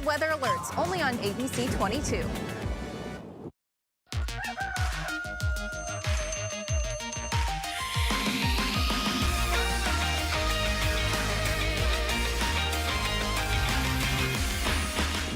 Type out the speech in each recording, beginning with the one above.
Weather alerts only on ABC 22.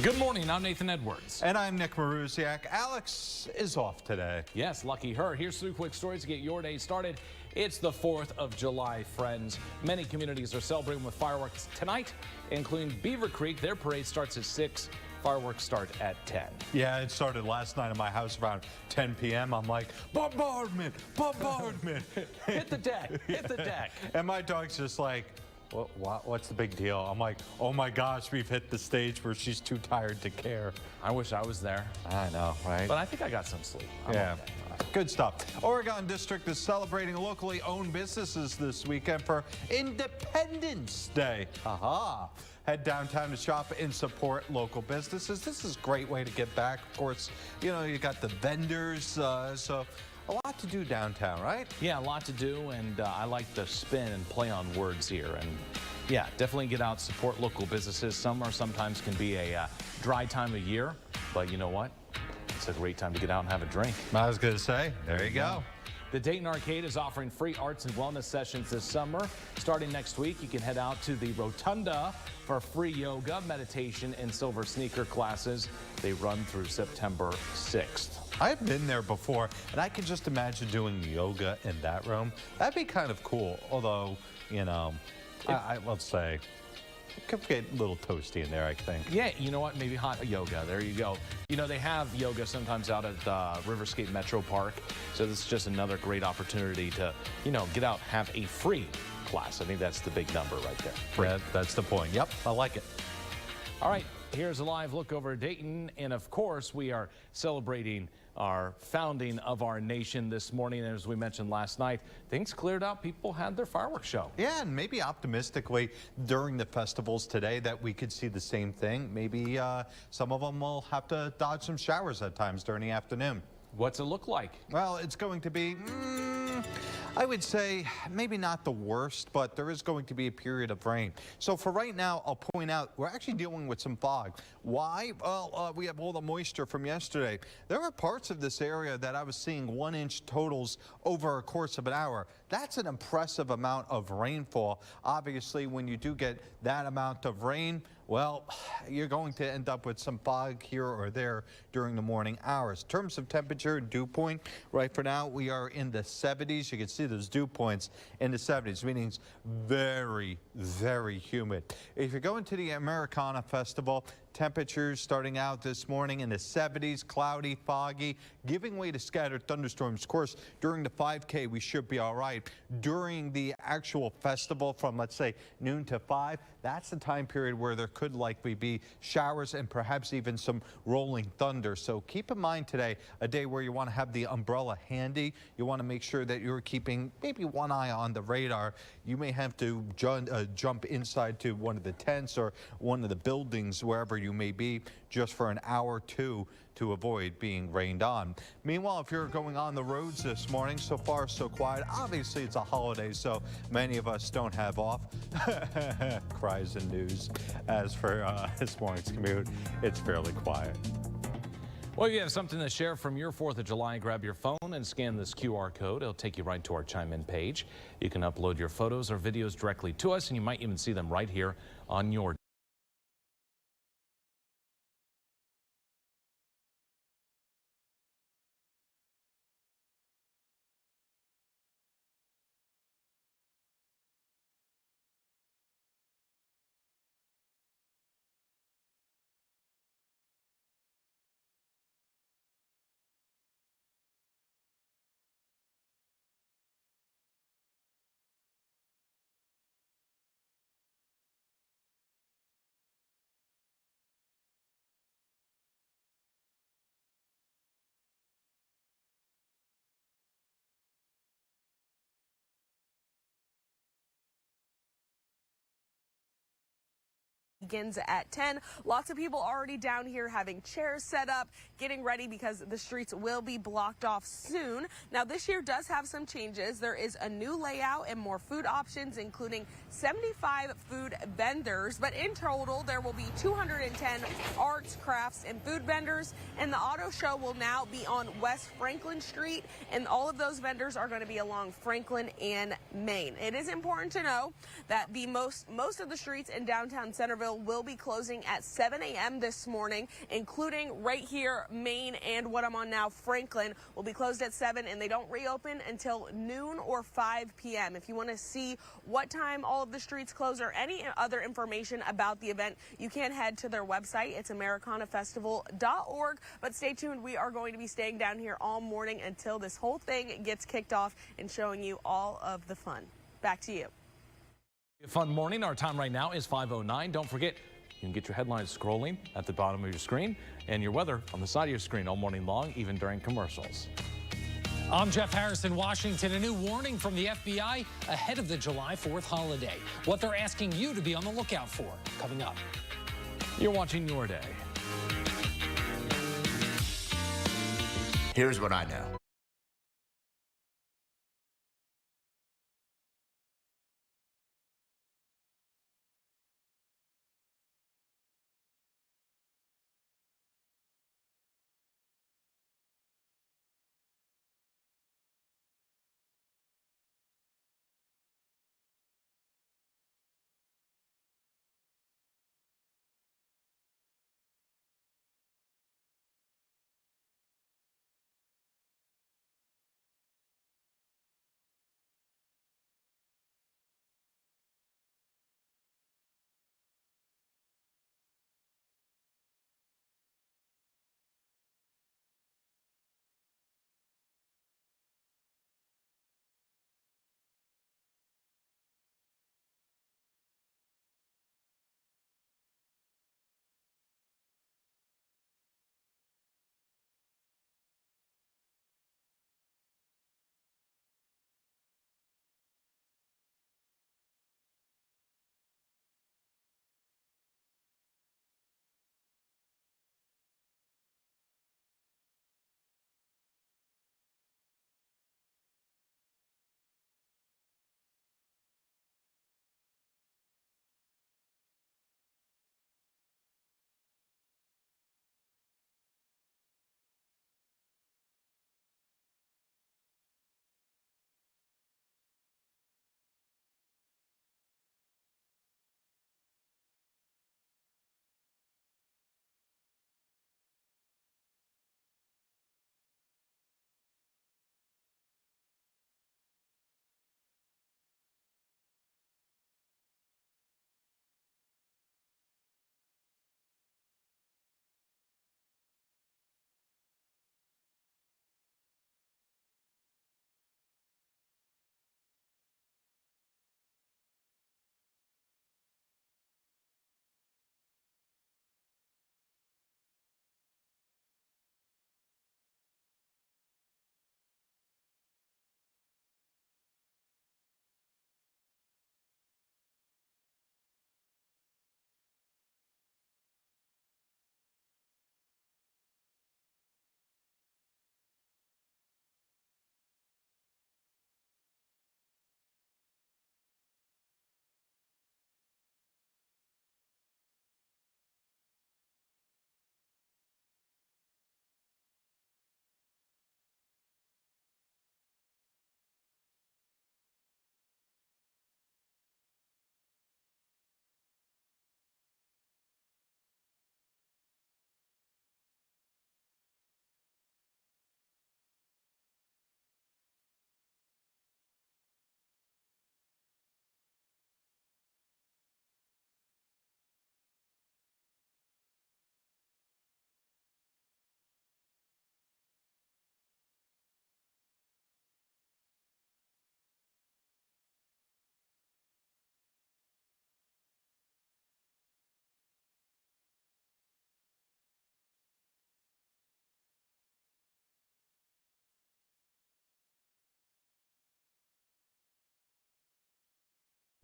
Good morning, I'm Nathan Edwards. And I'm Nick Maruziak. Alex is off today. Yes, lucky her. Here's 3 quick stories to get your day started. It's the 4th of July, friends. Many communities are celebrating with fireworks tonight, including Beaver Creek. Their parade starts at 6. Fireworks start at 10. Yeah, it started last night in my house around 10 p.m. I'm like, bombardment, bombardment. Hit the deck, hit the deck. And my dog's just like, what's the big deal? I'm like, oh my gosh, we've hit the stage where she's too tired to care. I wish I was there. I know, right? But I think I got some sleep. Yeah. Good stuff. Oregon District is celebrating locally owned businesses this weekend for Independence Day. Aha. Head downtown to shop and support local businesses. This is a great way to get back. Of course, you know, you got the vendors, so a lot to do downtown, right? Yeah, a lot to do, and I like the spin and play on words here. And yeah, definitely get out, support local businesses. Summer sometimes can be a dry time of year, but you know what? It's a great time to get out and have a drink. I was going to say, there you go. The Dayton Arcade is offering free arts and wellness sessions this summer. Starting next week, you can head out to the Rotunda for free yoga, meditation, and silver sneaker classes. They run through September 6th. I've been there before, and I can just imagine doing yoga in that room. That'd be kind of cool, although, you know, let's say, it could get a little toasty in there, I think. Yeah, you know what? Maybe hot yoga. There you go. You know, they have yoga sometimes out at Riverscape Metro Park. So this is just another great opportunity to, you know, get out, have a free class. I think that's the big number right there. Yeah, that's the point. Yep, I like it. All right, here's a live look over Dayton. And of course, we are celebrating our founding of our nation this morning. And as we mentioned last night, things cleared up. People had their fireworks show. Yeah, and maybe optimistically during the festivals today that we could see the same thing. Maybe some of them will have to dodge some showers at times during the afternoon. What's it look like? Well, it's going to be, I would say, maybe not the worst, but there is going to be a period of rain. So for right now, I'll point out, we're actually dealing with some fog. Why? Well, we have all the moisture from yesterday. There were parts of this area that I was seeing 1-inch totals over a course of an hour. That's an impressive amount of rainfall. Obviously, when you do get that amount of rain, well, you're going to end up with some fog here or there during the morning hours. In terms of temperature and dew point, right for now, we are in the 70s. You can see those dew points in the 70s, meaning it's very, very humid. If you're going to the Americana Festival, temperatures starting out this morning in the 70s, cloudy, foggy, giving way to scattered thunderstorms. Of course, during the 5K, we should be all right. During the actual festival from, let's say, noon to 5, that's the time period where there could likely be showers and perhaps even some rolling thunder. So keep in mind today, a day where you want to have the umbrella handy. You want to make sure that you're keeping maybe one eye on the radar. You may have to jump inside to one of the tents or one of the buildings, wherever you may be, just for an hour or two to avoid being rained on. Meanwhile, if you're going on the roads this morning, so far so quiet. Obviously, it's a holiday, so many of us don't have off. Cries and news. As for this morning's commute, it's fairly quiet. Well, if you have something to share from your 4th of July, grab your phone and scan this QR code. It'll take you right to our Chime In page. You can upload your photos or videos directly to us, and you might even see them right here on your begins at 10. Lots of people already down here having chairs set up, getting ready because the streets will be blocked off soon. Now, this year does have some changes. There is a new layout and more food options, including 75 food vendors. But in total, there will be 210 arts, crafts, and food vendors. And the auto show will now be on West Franklin Street, and all of those vendors are going to be along Franklin and Main. It is important to know that the most of the streets in downtown Centerville will be closing at 7 a.m. this morning, including right here, Main, and what I'm on now, Franklin, will be closed at 7, and they don't reopen until noon or 5 p.m. If you want to see what time all of the streets close or any other information about the event, you can head to their website. It's americanafestival.org. But stay tuned. We are going to be staying down here all morning until this whole thing gets kicked off and showing you all of the fun. Back to you. A fun morning. Our time right now is 5:09. Don't forget, you can get your headlines scrolling at the bottom of your screen and your weather on the side of your screen all morning long, even during commercials. I'm Jeff Harris in Washington. A new warning from the FBI ahead of the July 4th holiday. What they're asking you to be on the lookout for. Coming up. You're watching Your Day. Here's what I know.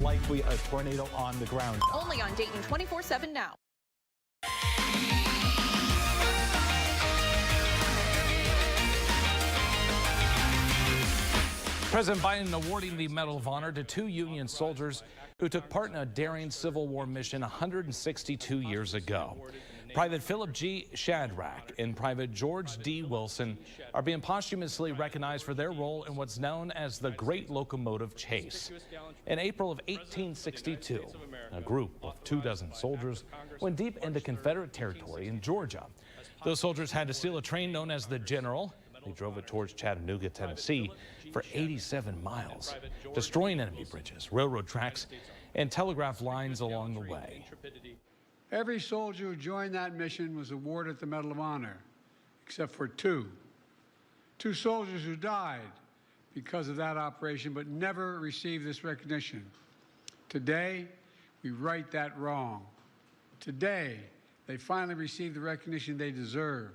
likely a tornado on the ground. Only on Dayton 24/7 now. President Biden awarding the Medal of Honor to 2 Union soldiers who took part in a daring Civil War mission 162 years ago. Private Philip G. Shadrack and Private George D. Wilson are being posthumously recognized for their role in what's known as the Great Locomotive Chase. In April of 1862, a group of 24 soldiers went deep into Confederate territory in Georgia. Those soldiers had to steal a train known as the General. They drove it towards Chattanooga, Tennessee for 87 miles, destroying enemy bridges, railroad tracks, and telegraph lines along the way. Every soldier who joined that mission was awarded the Medal of Honor, except for two soldiers who died because of that operation but never received this recognition. Today, we right that wrong. Today, they finally received the recognition they deserve.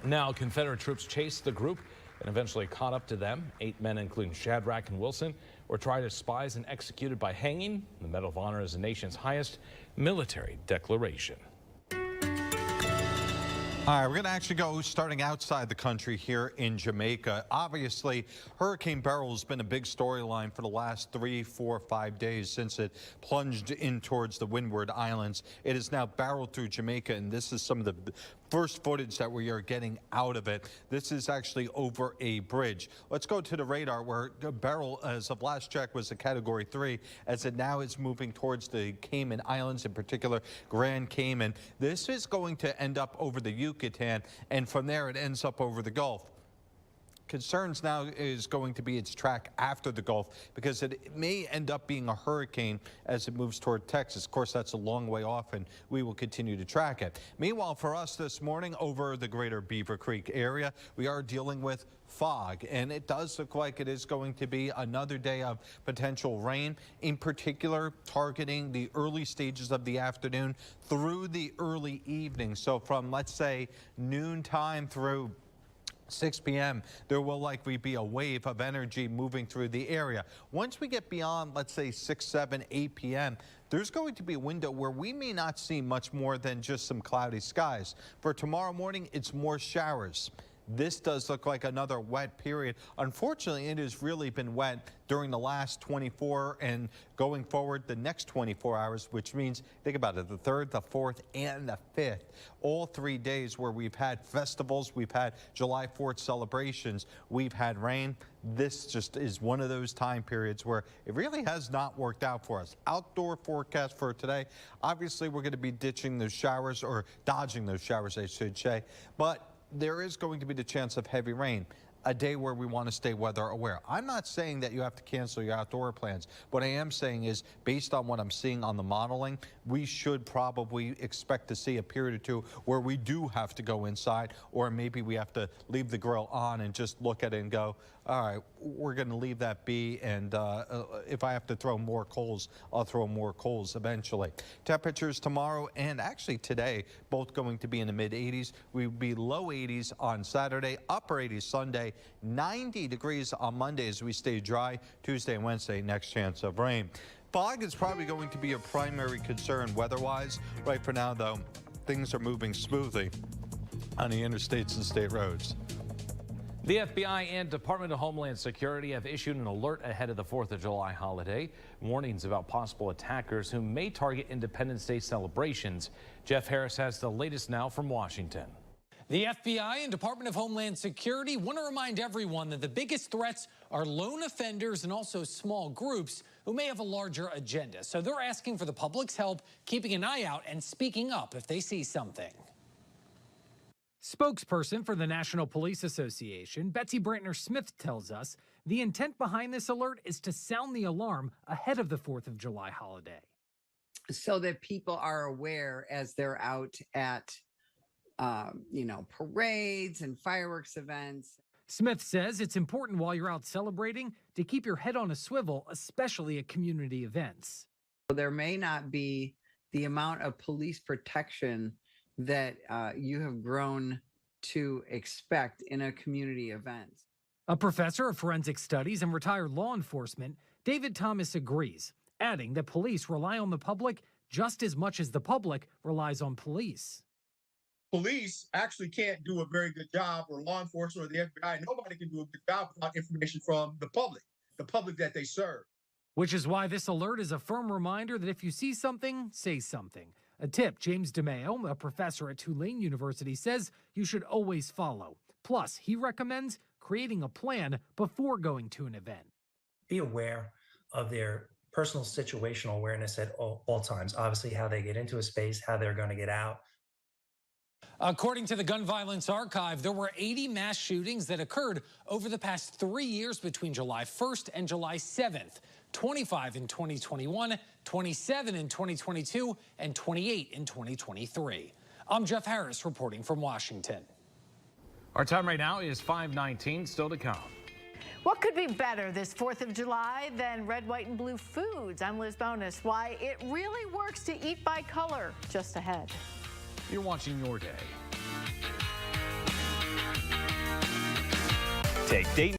Now, Confederate troops chased the group and eventually caught up to them. 8 men, including Shadrack and Wilson, were tried as spies and executed by hanging. The Medal of Honor is the nation's highest military declaration. All right, we're going to actually go starting outside the country here in Jamaica. Obviously, Hurricane Beryl has been a big storyline for the last 3, 4, 5 days since it plunged in towards the Windward Islands. It has now barreled through Jamaica, and this is some of the first footage that we are getting out of it. This is actually over a bridge. Let's go to the radar where Beryl, as of last check, was a Category 3, as it now is moving towards the Cayman Islands, in particular Grand Cayman. This is going to end up over the Yucatan, and from there it ends up over the Gulf. Concerns now is going to be its track after the Gulf, because it may end up being a hurricane as it moves toward Texas. Of course, that's a long way off, and we will continue to track it. Meanwhile, for us this morning over the greater Beaver Creek area, we are dealing with fog, and it does look like it is going to be another day of potential rain, in particular targeting the early stages of the afternoon through the early evening. So from, let's say, noontime through 6 p.m., there will likely be a wave of energy moving through the area. Once we get beyond, let's say, 6, 7, 8 p.m., there's going to be a window where we may not see much more than just some cloudy skies. For tomorrow morning, it's more showers. This does look like another wet period. Unfortunately, it has really been wet during the last 24 and going forward the next 24 hours, which means, think about it, the 3rd, the 4th, and the 5th. All 3 days where we've had festivals, we've had July 4th celebrations, we've had rain. This just is one of those time periods where it really has not worked out for us. Outdoor forecast for today, obviously we're going to be ditching those showers, or dodging those showers, I should say, but there is going to be the chance of heavy rain, a day where we want to stay weather aware. I'm not saying that you have to cancel your outdoor plans. What I am saying is, based on what I'm seeing on the modeling, we should probably expect to see a period or two where we do have to go inside, or maybe we have to leave the grill on and just look at it and go, all right, we're going to leave that be, and if I have to throw more coals, I'll throw more coals eventually. Temperatures tomorrow and actually today, both going to be in the mid-80s. We'll be low 80s on Saturday, upper 80s Sunday, 90 degrees on Monday as we stay dry. Tuesday and Wednesday, next chance of rain. Fog is probably going to be a primary concern weather-wise. Right for now, though, things are moving smoothly on the interstates and state roads. The FBI and Department of Homeland Security have issued an alert ahead of the 4th of July holiday. Warnings about possible attackers who may target Independence Day celebrations. Jeff Harris has the latest now from Washington. The FBI and Department of Homeland Security want to remind everyone that the biggest threats are lone offenders and also small groups who may have a larger agenda. So they're asking for the public's help, keeping an eye out and speaking up if they see something. Spokesperson for the National Police Association, Betsy Brantner Smith, tells us the intent behind this alert is to sound the alarm ahead of the 4th of July holiday. So that people are aware as they're out at, parades and fireworks events. Smith says it's important while you're out celebrating to keep your head on a swivel, especially at community events. There may not be the amount of police protection that you have grown to expect in a community event. A professor of forensic studies and retired law enforcement David Thomas agrees, adding that police rely on the public just as much as the public relies on police. Police actually can't do a very good job, or law enforcement or the FBI. Nobody can do a good job without information from the public that they serve. Which is why this alert is a firm reminder that if you see something, say something. A tip James DeMeo, a professor at Tulane University, says you should always follow. Plus, he recommends creating a plan before going to an event. Be aware of their personal situational awareness at all times. Obviously, how they get into a space, how they're going to get out. According to the Gun Violence Archive, there were 80 mass shootings that occurred over the past 3 years between July 1st and July 7th. 25 in 2021, 27 in 2022, and 28 in 2023. I'm Jeff Harris reporting from Washington. Our time right now is 5:19, still to come. What could be better this 4th of July than red, white, and blue foods? I'm Liz Bonus. Why it really works to eat by color, just ahead. You're watching Your Day. Take Dayton.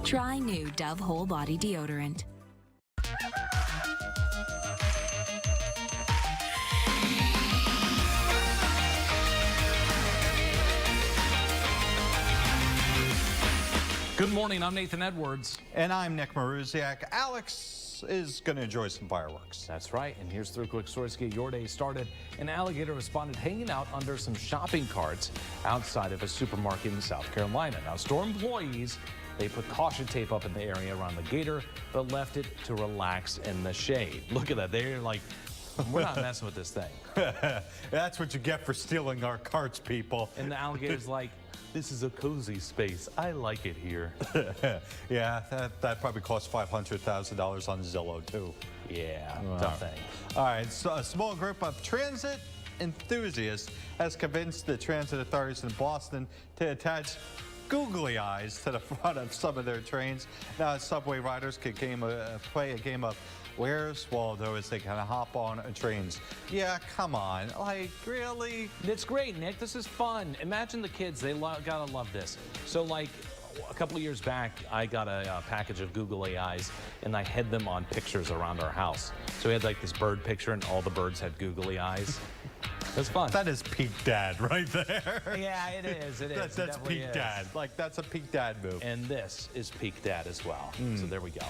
Try new Dove Whole Body Deodorant. Good morning, I'm Nathan Edwards. And I'm Nick Maruziak. Alex is going to enjoy some fireworks. That's right, and here's 3 quick stories to get your day started. An alligator was spotted hanging out under some shopping carts outside of a supermarket in South Carolina. Now, store employees, they put caution tape up in the area around the gator, but left it to relax in the shade. Look at that, they're like, we're not messing with this thing. That's what you get for stealing our carts, people. And the alligator's like, this is a cozy space. I like it here. Yeah, that probably cost $500,000 on Zillow, too. Yeah, tough thing. All right, so a small group of transit enthusiasts has convinced the transit authorities in Boston to attach googly eyes to the front of some of their trains. Now, subway riders could play a game of Where's Waldo as they kind of hop on trains. Yeah, come on. Like, really? It's great, Nick. This is fun. Imagine the kids. They gotta love this. So, like, a couple of years back, I got a package of googly eyes, and I hid them on pictures around our house. So we had, like, this bird picture, and all the birds had googly eyes. It's fun. That is peak dad right there. Yeah, it is. It is. That's peak dad. Like, that's a peak dad move. And this is peak dad as well. So there we go.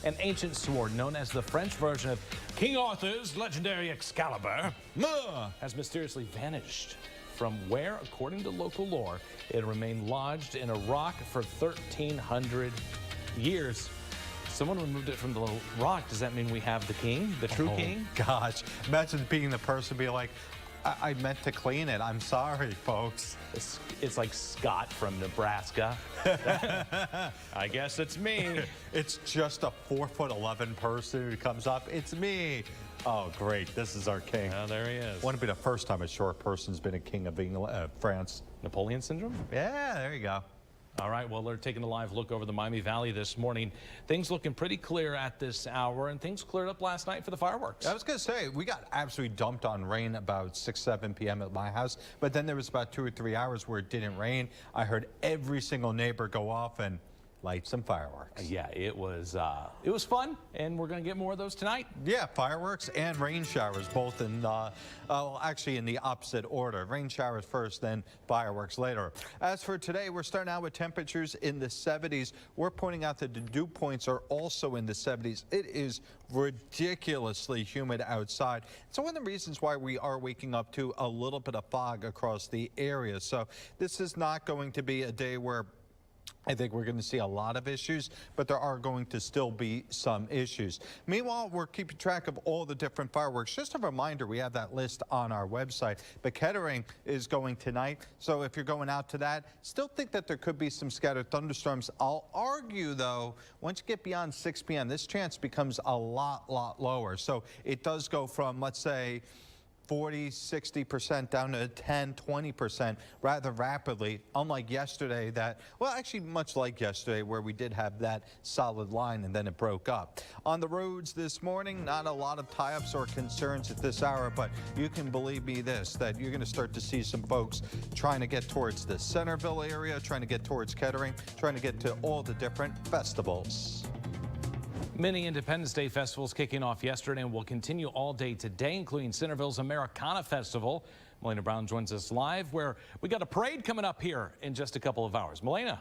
An ancient sword known as the French version of King Arthur's legendary Excalibur has mysteriously vanished from where, according to local lore, it remained lodged in a rock for 1,300 years. Someone removed it from the rock. Does that mean we have the king, the true king? Gosh, imagine being the person being like, I meant to clean it. I'm sorry, folks. It's like Scott from Nebraska. I guess it's me. It's just a 4'11" person who comes up. It's me. Oh, great. This is our king. Oh, there he is. Wouldn't it be the first time a short person's been a king of England, France? Napoleon syndrome? Yeah, there you go. All right, well, they're taking a live look over the Miami Valley this morning. Things looking pretty clear at this hour, and things cleared up last night for the fireworks. I was going to say, we got absolutely dumped on rain about 6, 7 p.m. at my house, but then there was about 2 or 3 hours where it didn't rain. I heard every single neighbor go off and light some fireworks. Yeah, it was fun, and we're going to get more of those tonight. Yeah, fireworks and rain showers, both in, actually in the opposite order. Rain showers first, then fireworks later. As for today, we're starting out with temperatures in the 70s. We're pointing out that the dew points are also in the 70s. It is ridiculously humid outside. It's one of the reasons why we are waking up to a little bit of fog across the area. So this is not going to be a day where I think we're going to see a lot of issues, but there are going to still be some issues. Meanwhile, we're keeping track of all the different fireworks. Just a reminder, we have that list on our website. But Kettering is going tonight, so if you're going out to that, still think that there could be some scattered thunderstorms. I'll argue, though, once you get beyond 6 p.m., this chance becomes a lot lower. So it does go from, let's say, 40, 60% down to 10, 20% rather rapidly, unlike yesterday actually much like yesterday where we did have that solid line and then it broke up. On the roads this morning, not a lot of tie-ups or concerns at this hour, but you can believe me that you're going to start to see some folks trying to get towards the Centerville area, trying to get towards Kettering, trying to get to all the different festivals. Many Independence Day festivals kicking off yesterday and will continue all day today, including Centerville's Americana Festival. Melena Brown joins us live, where we got a parade coming up here in just a couple of hours. Melena.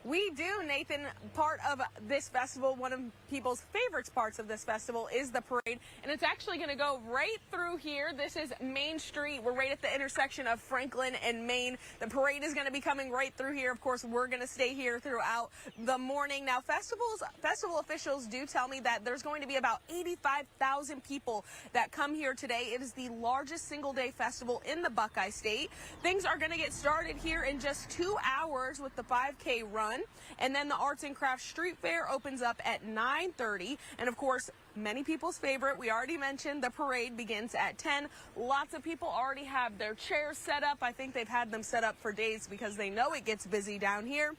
We do, Nathan. Part of this festival, one of people's favorite parts of this festival is the parade, and it's actually going to go right through here. This is Main Street. We're right at the intersection of Franklin and Main. The parade is going to be coming right through here. Of course, we're going to stay here throughout the morning. Now, festival officials do tell me that there's going to be about 85,000 people that come here today. It is the largest single-day festival in the Buckeye State. Things are going to get started here in just 2 hours with the 5K run. And then the Arts and Crafts Street Fair opens up at 9:30. And of course, many people's favorite, we already mentioned, the parade begins at 10. Lots of people already have their chairs set up. I think they've had them set up for days because they know it gets busy down here.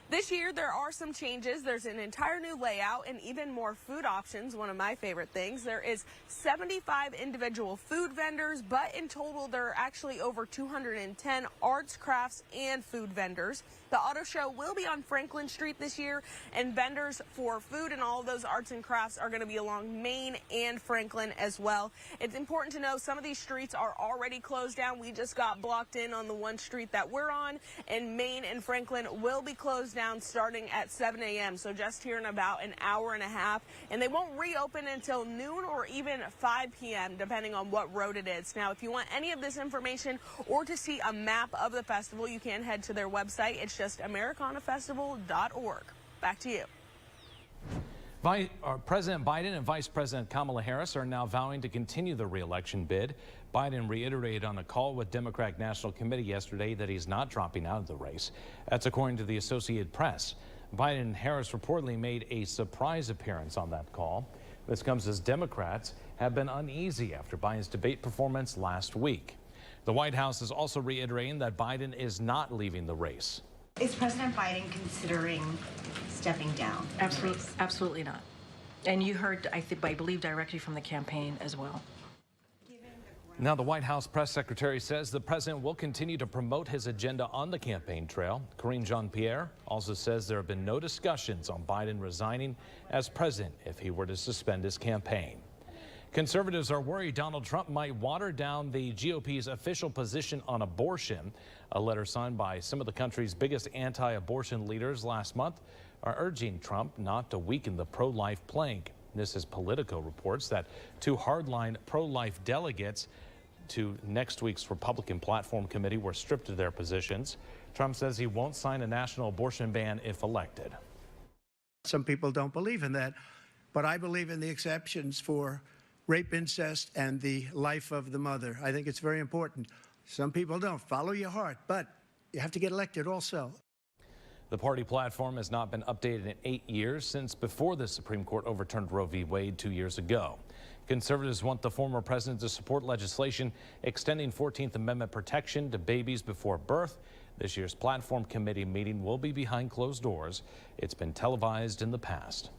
This year, there are some changes. There's an entire new layout and even more food options, one of my favorite things. There is 75 individual food vendors, but in total, there are actually over 210 arts, crafts, and food vendors. The auto show will be on Franklin Street this year, and vendors for food and all of those arts and crafts are going to be along Main and Franklin as well. It's important to know some of these streets are already closed down. We just got blocked in on the one street that we're on, and Main and Franklin will be closed down starting at 7 a.m. So just here in about an hour and a half, and they won't reopen until noon or even 5 p.m. depending on what road it is. Now, if you want any of this information or to see a map of the festival, you can head to their website. It's just americanafestival.org. Back to you. President Biden and Vice President Kamala Harris are now vowing to continue the re-election bid. Biden reiterated on a call with Democratic National Committee yesterday that he's not dropping out of the race. That's according to the Associated Press. Biden and Harris reportedly made a surprise appearance on that call. This comes as Democrats have been uneasy after Biden's debate performance last week. The White House is also reiterating that Biden is not leaving the race. Is President Biden considering stepping down? Absolutely not. And you heard, I believe, directly from the campaign as well. Now, the White House press secretary says the president will continue to promote his agenda on the campaign trail. Karine Jean-Pierre also says there have been no discussions on Biden resigning as president if he were to suspend his campaign. Conservatives are worried Donald Trump might water down the GOP's official position on abortion. A letter signed by some of the country's biggest anti-abortion leaders last month are urging Trump not to weaken the pro-life plank. This is Politico reports that two hardline pro-life delegates to next week's Republican platform committee were stripped of their positions. Trump says he won't sign a national abortion ban if elected. Some people don't believe in that, but I believe in the exceptions for rape, incest, and the life of the mother. I think it's very important. Some people don't. Follow your heart, but you have to get elected also. The party platform has not been updated in 8 years since before the Supreme Court overturned Roe v. Wade 2 years ago. Conservatives want the former president to support legislation extending 14th Amendment protection to babies before birth. This year's platform committee meeting will be behind closed doors. It's been televised in the past.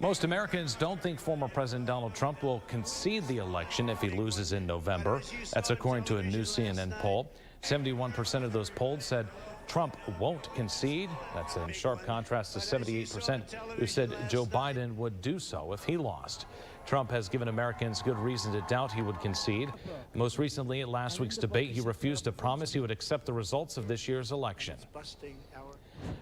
Most Americans don't think former President Donald Trump will concede the election if he loses in November. That's according to a new CNN poll. 71% of those polled said Trump won't concede. That's in sharp contrast to 78% who said Joe Biden would do so if he lost. Trump has given Americans good reason to doubt he would concede. Most recently, at last week's debate, he refused to promise he would accept the results of this year's election.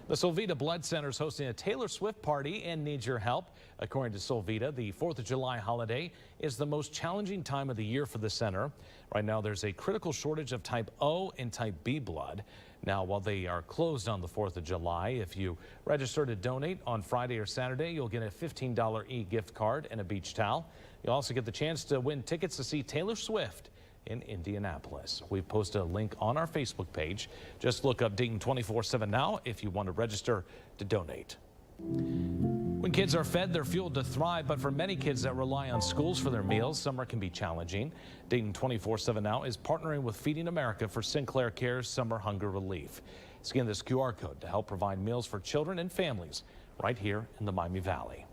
The Solvita Blood Center is hosting a Taylor Swift party and needs your help. According to Solvita, the 4th of July holiday is the most challenging time of the year for the center. Right now, there's a critical shortage of type O and type B blood. Now, while they are closed on the 4th of July, if you register to donate on Friday or Saturday, you'll get a $15 e-gift card and a beach towel. You'll also get the chance to win tickets to see Taylor Swift in Indianapolis. We've posted a link on our Facebook page. Just look up Dayton 24/7 now if you want to register to donate. When kids are fed, they're fueled to thrive, but for many kids that rely on schools for their meals, summer can be challenging. Dayton 24/7 now is partnering with Feeding America for Sinclair Care's Summer Hunger Relief. Scan this QR code to help provide meals for children and families right here in the Miami Valley.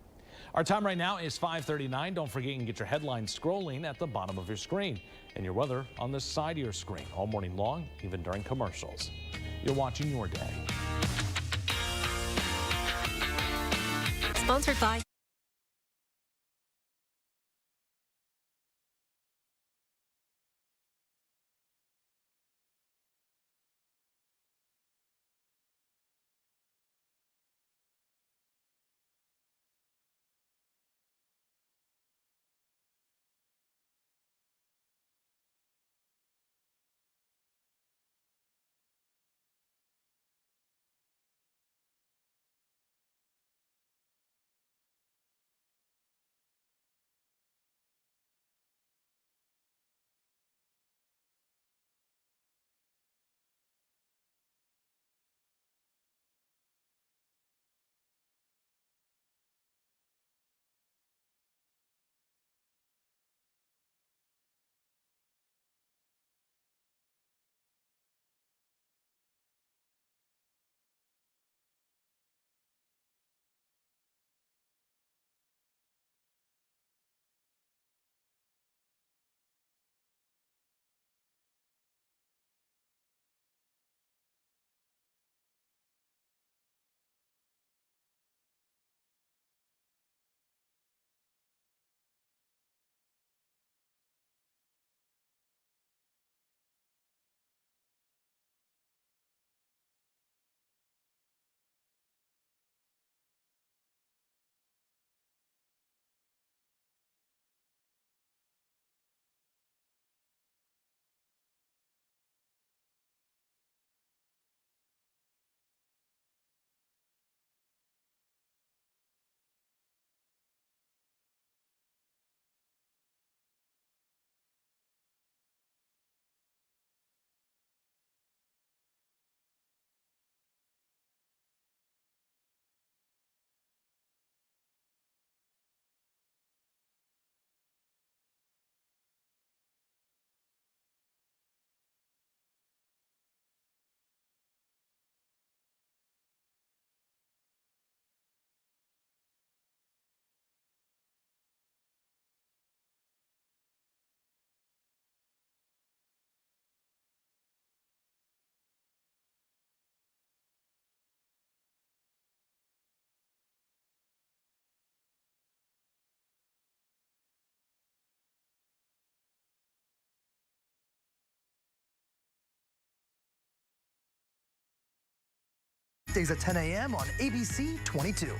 Our time right now is 5:39. Don't forget you can get your headlines scrolling at the bottom of your screen and your weather on the side of your screen all morning long, even during commercials. You're watching Your Day. Sponsored by weekdays at 10 a.m. on ABC 22.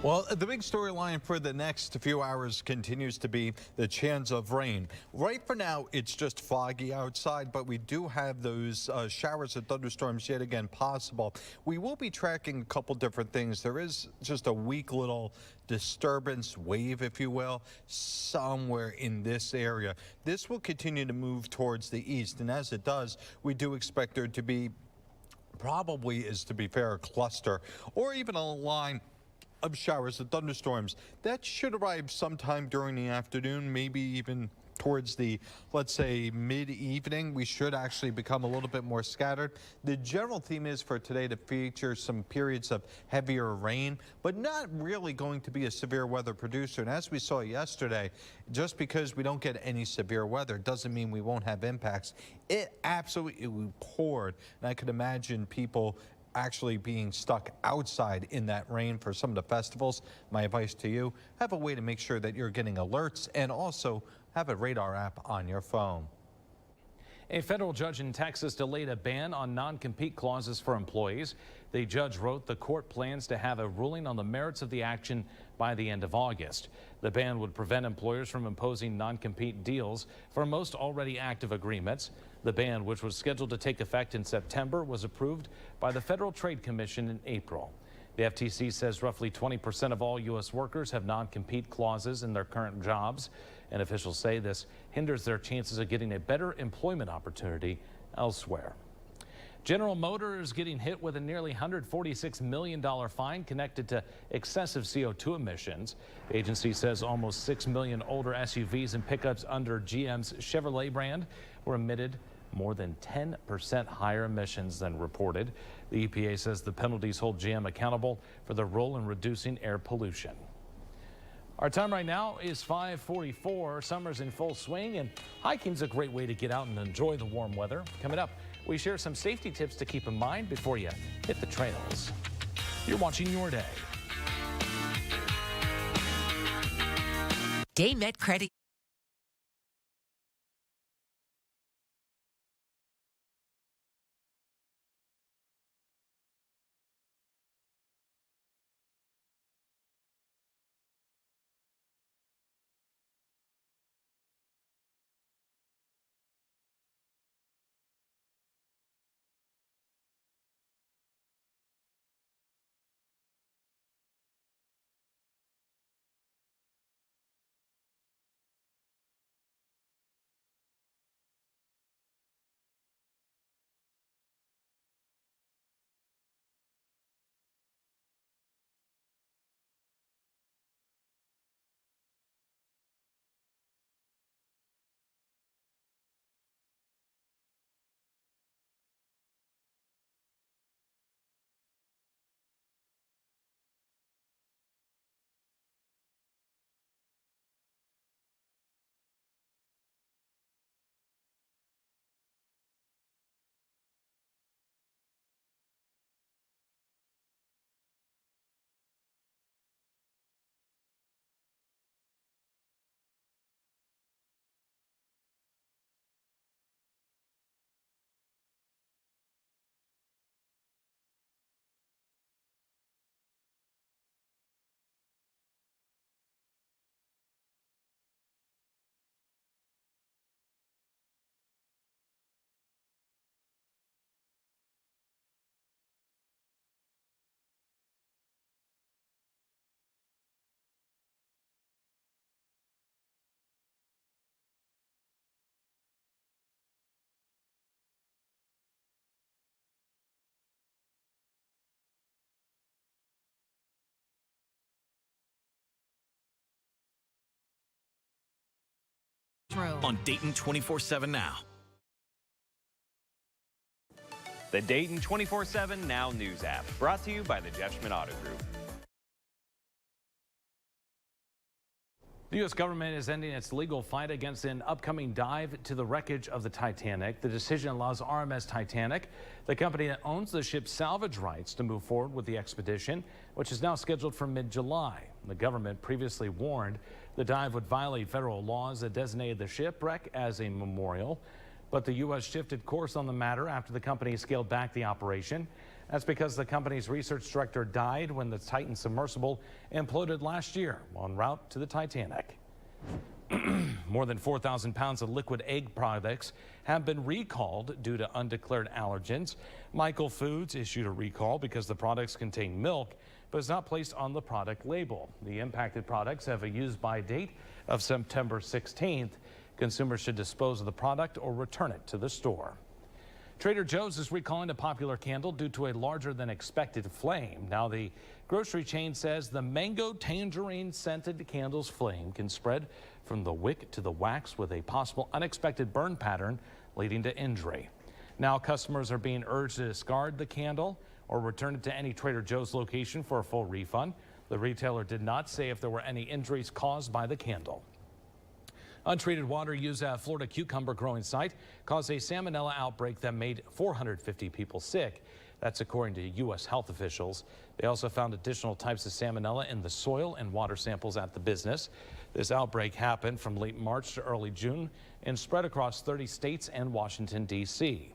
Well, the big storyline for the next few hours continues to be the chance of rain. Right for now, it's just foggy outside, but we do have those showers and thunderstorms yet again possible. We will be tracking a couple different things. There is just a weak little disturbance wave, if you will, somewhere in this area. This will continue to move towards the east, and as it does, we do expect there to be probably, is to be fair, a cluster or even a line of showers and thunderstorms that should arrive sometime during the afternoon, maybe even towards the, let's say, mid-evening. We should actually become a little bit more scattered. The general theme is for today to feature some periods of heavier rain, but not really going to be a severe weather producer. And as we saw yesterday, just because we don't get any severe weather doesn't mean we won't have impacts. It absolutely poured, and I could imagine people actually being stuck outside in that rain for some of the festivals. My advice to you, have a way to make sure that you're getting alerts and also have a radar app on your phone. A federal judge in Texas delayed a ban on non-compete clauses for employees. The judge wrote the court plans to have a ruling on the merits of the action by the end of August. The ban would prevent employers from imposing non-compete deals for most already active agreements. The ban, which was scheduled to take effect in September, was approved by the Federal Trade Commission in April. The FTC says roughly 20% of all U.S. workers have non-compete clauses in their current jobs, and officials say this hinders their chances of getting a better employment opportunity elsewhere. General Motors is getting hit with a nearly $146 million fine connected to excessive CO2 emissions. The agency says almost 6 million older SUVs and pickups under GM's Chevrolet brand were emitted more than 10% higher emissions than reported. The EPA says the penalties hold GM accountable for their role in reducing air pollution. Our time right now is 5:44. Summer's in full swing, and hiking's a great way to get out and enjoy the warm weather. Coming up, we share some safety tips to keep in mind before you hit the trails. You're watching Your Day. DayMet Credit. On Dayton 24/7 Now. The Dayton 24/7 Now News app, brought to you by the Jeff Schmidt Auto Group. The U.S. government is ending its legal fight against an upcoming dive to the wreckage of the Titanic. The decision allows RMS Titanic, the company that owns the ship's salvage rights, to move forward with the expedition, which is now scheduled for mid-July. The government previously warned the dive would violate federal laws that designated the shipwreck as a memorial. But the U.S. shifted course on the matter after the company scaled back the operation. That's because the company's research director died when the Titan submersible imploded last year en route to the Titanic. More than 4,000 pounds of liquid egg products have been recalled due to undeclared allergens. Michael Foods issued a recall because the products contain milk, but is not placed on the product label. The impacted products have a use-by date of September 16th. Consumers should dispose of the product or return it to the store. Trader Joe's is recalling a popular candle due to a larger than expected flame. Now the grocery chain says the mango tangerine scented candle's flame can spread from the wick to the wax with a possible unexpected burn pattern leading to injury. Now customers are being urged to discard the candle or return it to any Trader Joe's location for a full refund. The retailer did not say if there were any injuries caused by the candle. Untreated water used at a Florida cucumber growing site caused a salmonella outbreak that made 450 people sick. That's according to U.S. health officials. They also found additional types of salmonella in the soil and water samples at the business. This outbreak happened from late March to early June and spread across 30 states and Washington, D.C.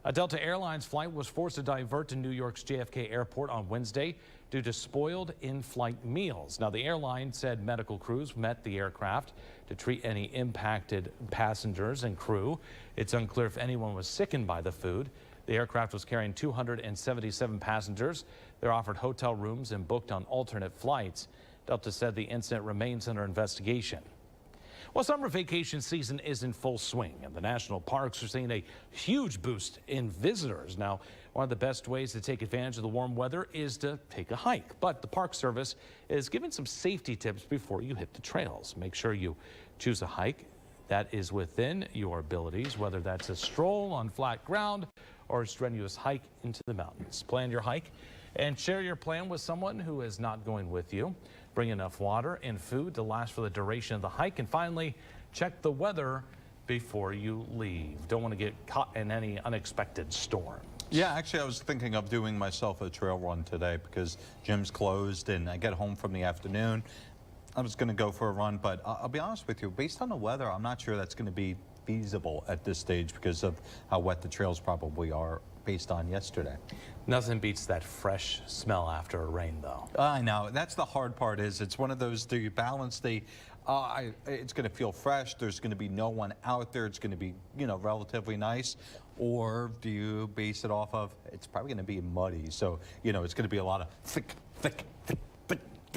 A Delta Airlines flight was forced to divert to New York's JFK Airport on Wednesday due to spoiled in-flight meals. Now, the airline said medical crews met the aircraft to treat any impacted passengers and crew. It's unclear if anyone was sickened by the food. The aircraft was carrying 277 passengers. They're offered hotel rooms and booked on alternate flights. Delta said the incident remains under investigation. Well, summer vacation season is in full swing, and the national parks are seeing a huge boost in visitors. Now, one of the best ways to take advantage of the warm weather is to take a hike, but the Park Service is giving some safety tips before you hit the trails. Make sure you choose a hike that is within your abilities, whether that's a stroll on flat ground or a strenuous hike into the mountains. Plan your hike and share your plan with someone who is not going with you. Bring enough water and food to last for the duration of the hike. And finally, check the weather before you leave. Don't want to get caught in any unexpected storm. Yeah, actually, I was thinking of doing myself a trail run today because gym's closed and I get home from the afternoon. I was going to go for a run, but I'll be honest with you, based on the weather, I'm not sure that's going to be feasible at this stage because of how wet the trails probably are based on yesterday. Nothing beats that fresh smell after a rain, though. I know. That's the hard part is it's one of those, do you balance the, it's going to feel fresh, there's going to be no one out there, it's going to be, you know, relatively nice, or do you base it off of, it's probably going to be muddy, so, you know, it's going to be a lot of thick.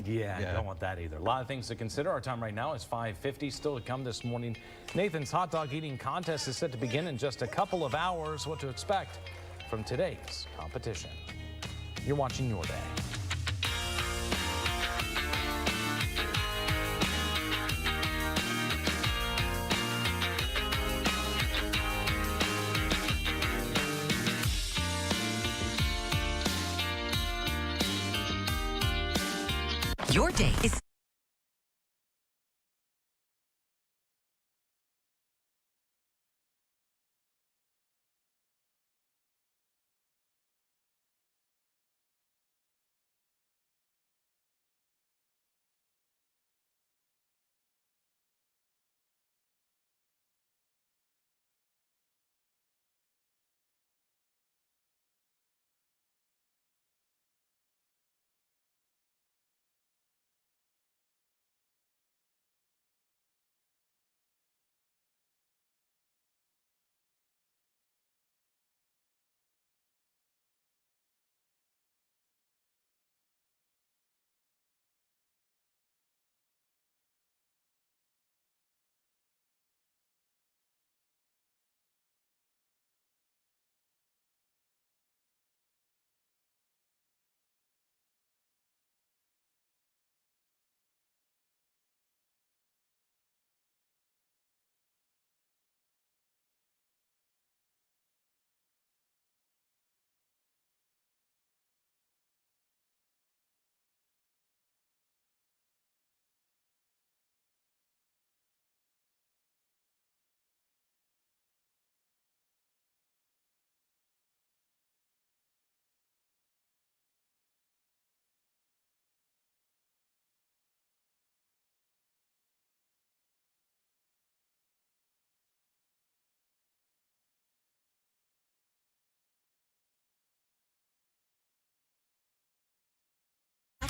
Yeah, I don't want that either. A lot of things to consider. Our time right now is 5:50. Still to come this morning. Nathan's hot dog eating contest is set to begin in just a couple of hours. What to expect from today's competition. You're watching Your Day. Your day is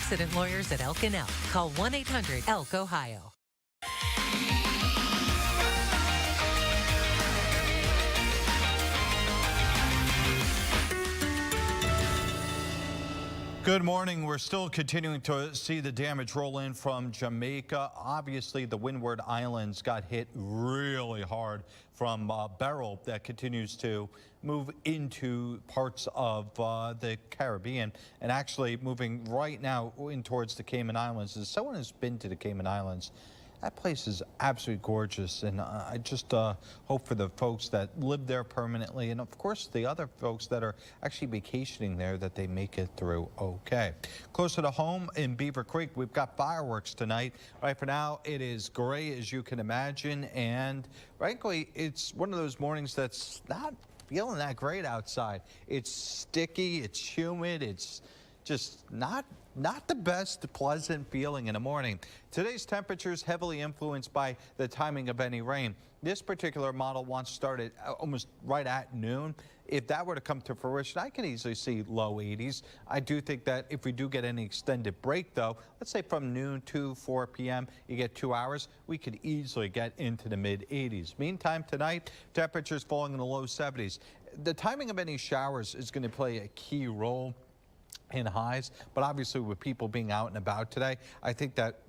accident lawyers at Elk & Elk. Call 1-800-ELK-OHIO. Good morning. We're still continuing to see the damage roll in from Jamaica. Obviously, the Windward Islands got hit really hard from Beryl that continues to move into parts of the Caribbean and actually moving right now in towards the Cayman Islands. As someone who's been to the Cayman Islands, that place is absolutely gorgeous, and I just hope for the folks that live there permanently, and of course the other folks that are actually vacationing there, that they make it through okay. Closer to home in Beaver Creek, we've got fireworks tonight. Right for now, it is gray as you can imagine, and frankly, it's one of those mornings that's not feeling that great outside. It's sticky, it's humid, it's just not the best pleasant feeling in the morning. Today's temperature is heavily influenced by the timing of any rain. This particular model wants to start at almost right at noon. If that were to come to fruition, I can easily see low 80s. I do think that if we do get any extended break, though, let's say from noon to 4 p.m., you get 2 hours, we could easily get into the mid 80s. Meantime, tonight, temperatures falling in the low 70s. The timing of any showers is going to play a key role in highs, but obviously with people being out and about today, I think that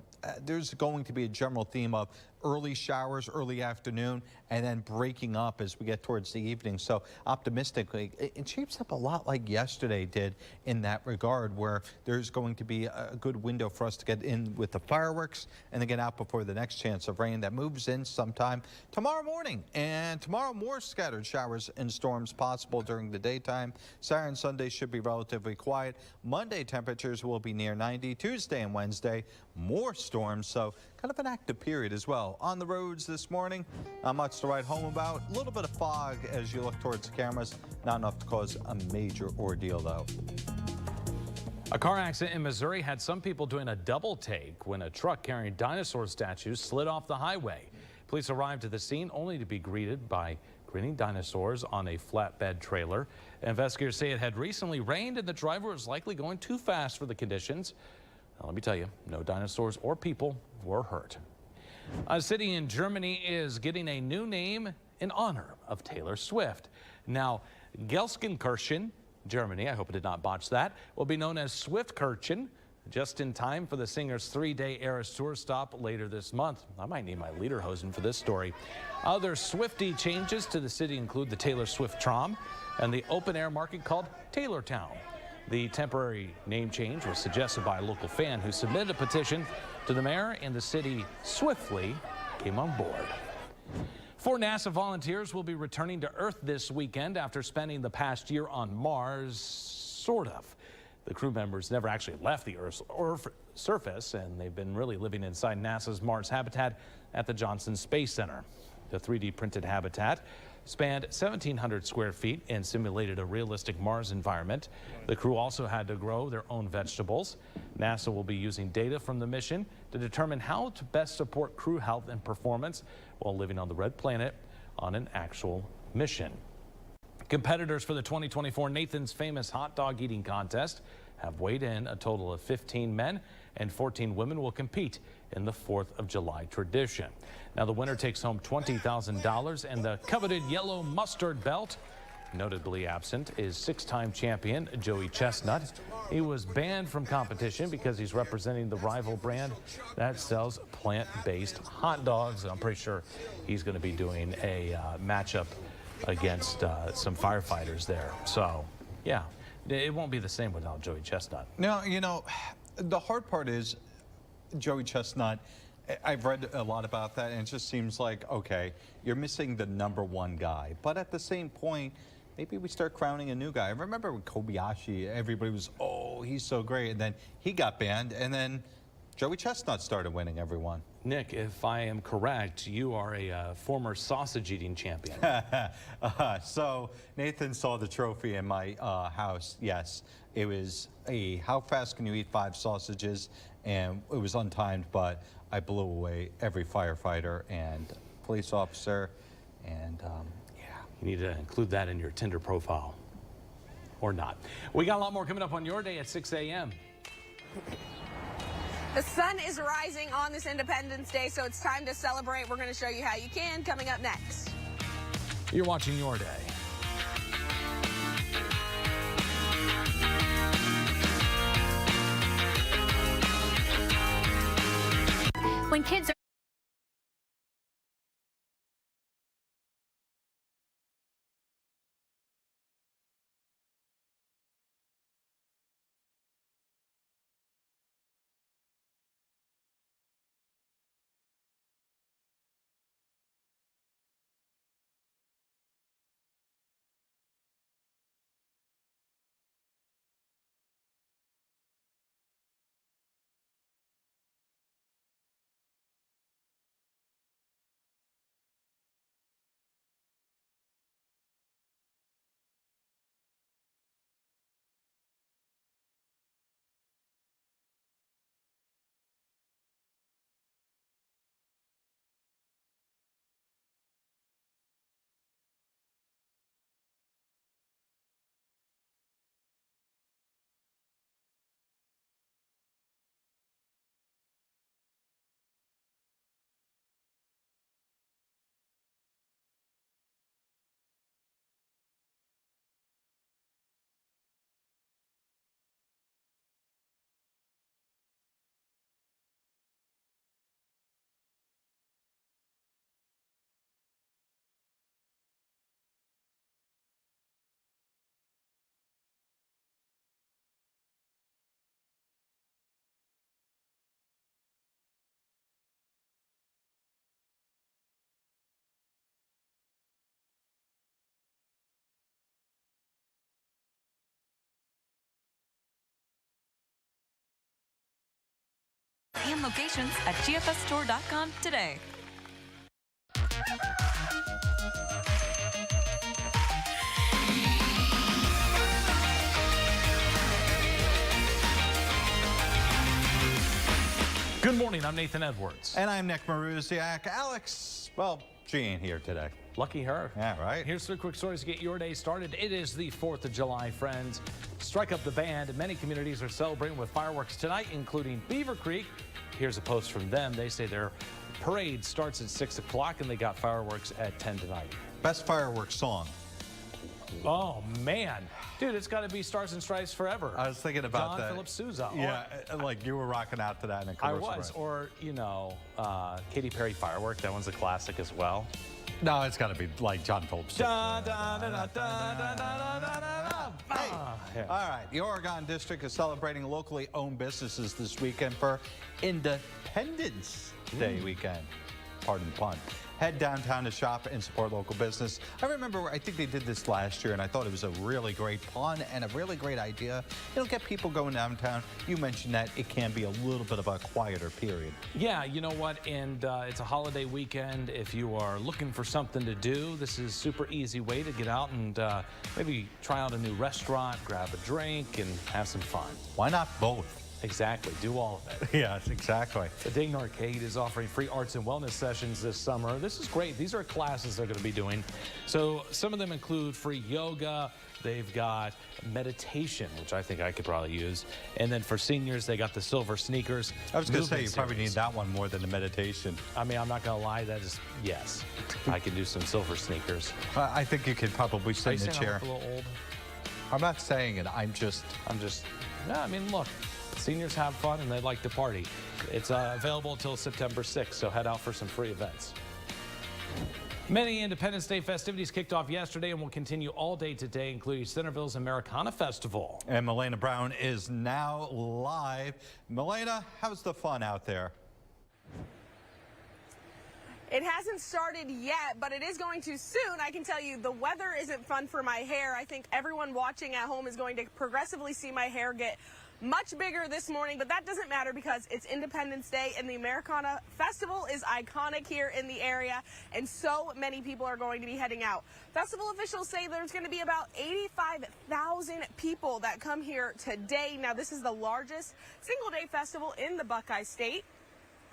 there's going to be a general theme of early showers, early afternoon, and then breaking up as we get towards the evening. So optimistically, it shapes up a lot like yesterday did in that regard, where there's going to be a good window for us to get in with the fireworks and then get out before the next chance of rain that moves in sometime tomorrow morning. And tomorrow, more scattered showers and storms possible during the daytime. Saturday and Sunday should be relatively quiet. Monday, temperatures will be near 90. Tuesday and Wednesday, more storms, so kind of an active period as well. On the roads this morning, not much to write home about. A little bit of fog as you look towards the cameras. Not enough to cause a major ordeal, though. A car accident in Missouri had some people doing a double take when a truck carrying dinosaur statues slid off the highway. Police arrived at the scene only to be greeted by grinning dinosaurs on a flatbed trailer. Investigators say it had recently rained and the driver was likely going too fast for the conditions. Now, let me tell you, no dinosaurs or people were hurt. A city in Germany is getting a new name in honor of Taylor Swift. Now, Gelsenkirchen, Germany, I hope I did not botch that, will be known as Swiftkirchen, just in time for the singer's 3-day Eras Tour stop later this month. I might need my lederhosen for this story. Other Swiftie changes to the city include the Taylor Swift Tram and the open-air market called Taylortown. The temporary name change was suggested by a local fan who submitted a petition to the mayor, and the city swiftly came on board. 4 NASA volunteers will be returning to Earth this weekend after spending the past year on Mars, sort of. The crew members never actually left the Earth's surface, and they've been really living inside NASA's Mars habitat at the Johnson Space Center. The 3D printed habitat spanned 1,700 square feet and simulated a realistic Mars environment. The crew also had to grow their own vegetables. NASA will be using data from the mission to determine how to best support crew health and performance while living on the red planet on an actual mission. Competitors for the 2024 Nathan's Famous Hot Dog Eating Contest have weighed in. A total of 15 men and 14 women will compete in the 4th of July tradition. Now, the winner takes home $20,000 and the coveted yellow mustard belt. Notably absent is 6-time champion Joey Chestnut. He was banned from competition because he's representing the rival brand that sells plant-based hot dogs. I'm pretty sure he's going to be doing a matchup against some firefighters there. So, yeah, it won't be the same without Joey Chestnut. No, you know, the hard part is Joey Chestnut. I've read a lot about that, and it just seems like, okay, you're missing the #1 guy. But at the same point, maybe we start crowning a new guy. I remember when Kobayashi, everybody was, oh, he's so great. And then he got banned, and then Joey Chestnut started winning everyone. Nick, if I am correct, you are a former sausage-eating champion. So Nathan saw the trophy in my house. Yes, it was how fast can you eat 5 sausages? And it was untimed, but I blew away every firefighter and police officer. And yeah. You need to include that in your Tinder profile. Or not. We got a lot more coming up on your day at 6 a.m. The sun is rising on this Independence Day, so it's time to celebrate. We're going to show you how you can coming up next. You're watching Your Day. When kids are and locations at gfsstore.com today. Good morning, I'm Nathan Edwards. And I'm Nick Maruziak. Alex, well, she ain't here today. Lucky her. Yeah, right. Here's 3 quick stories to get your day started. It is the 4th of July, friends. Strike up the band. Many communities are celebrating with fireworks tonight, including Beaver Creek. Here's a post from them. They say their parade starts at 6 o'clock and they got fireworks at 10 tonight. Best fireworks song. Oh, man. Dude, it's got to be Stars and Stripes Forever. I was thinking about John that. Philip Sousa. Yeah, like you were rocking out to that in a I commercial. was. Or, you know, Katy Perry Firework. That one's a classic as well. No, it's got to be like John Phillips. Hey. All right, the Oregon District is celebrating locally owned businesses this weekend for Independence Day weekend. Pardon the pun. Head downtown to shop and support local business. I remember, I think they did this last year, and I thought it was a really great pun and a really great idea. It'll get people going downtown. You mentioned that it can be a little bit of a quieter period. Yeah, you know what? And it's a holiday weekend. If you are looking for something to do, this is a super easy way to get out and maybe try out a new restaurant, grab a drink, and have some fun. Why not both? Exactly. Do all of it. Yes, exactly. The Dayton Arcade is offering free arts and wellness sessions this summer. This is great. These are classes they're going to be doing. So some of them include free yoga. They've got meditation, which I think I could probably use. And then for seniors, they got the silver sneakers. I was going to say, you probably need that one more than the meditation. I mean, I'm not going to lie. That is, yes, I can do some silver sneakers. I think you could probably sit in the chair. A little old? I'm not saying it. I'm just. No, I mean, look. Seniors have fun and they like to party. It's available until September 6th, so head out for some free events. Many Independence Day festivities kicked off yesterday and will continue all day today, including Centerville's Americana Festival. And Milena Brown is now live. Milena, how's the fun out there? It hasn't started yet, but it is going to soon. I can tell you the weather isn't fun for my hair. I think everyone watching at home is going to progressively see my hair get much bigger this morning, but that doesn't matter because it's Independence Day and the Americana Festival is iconic here in the area, and so many people are going to be heading out. Festival officials say there's going to be about 85,000 people that come here today. Now, this is the largest single-day festival in the Buckeye State.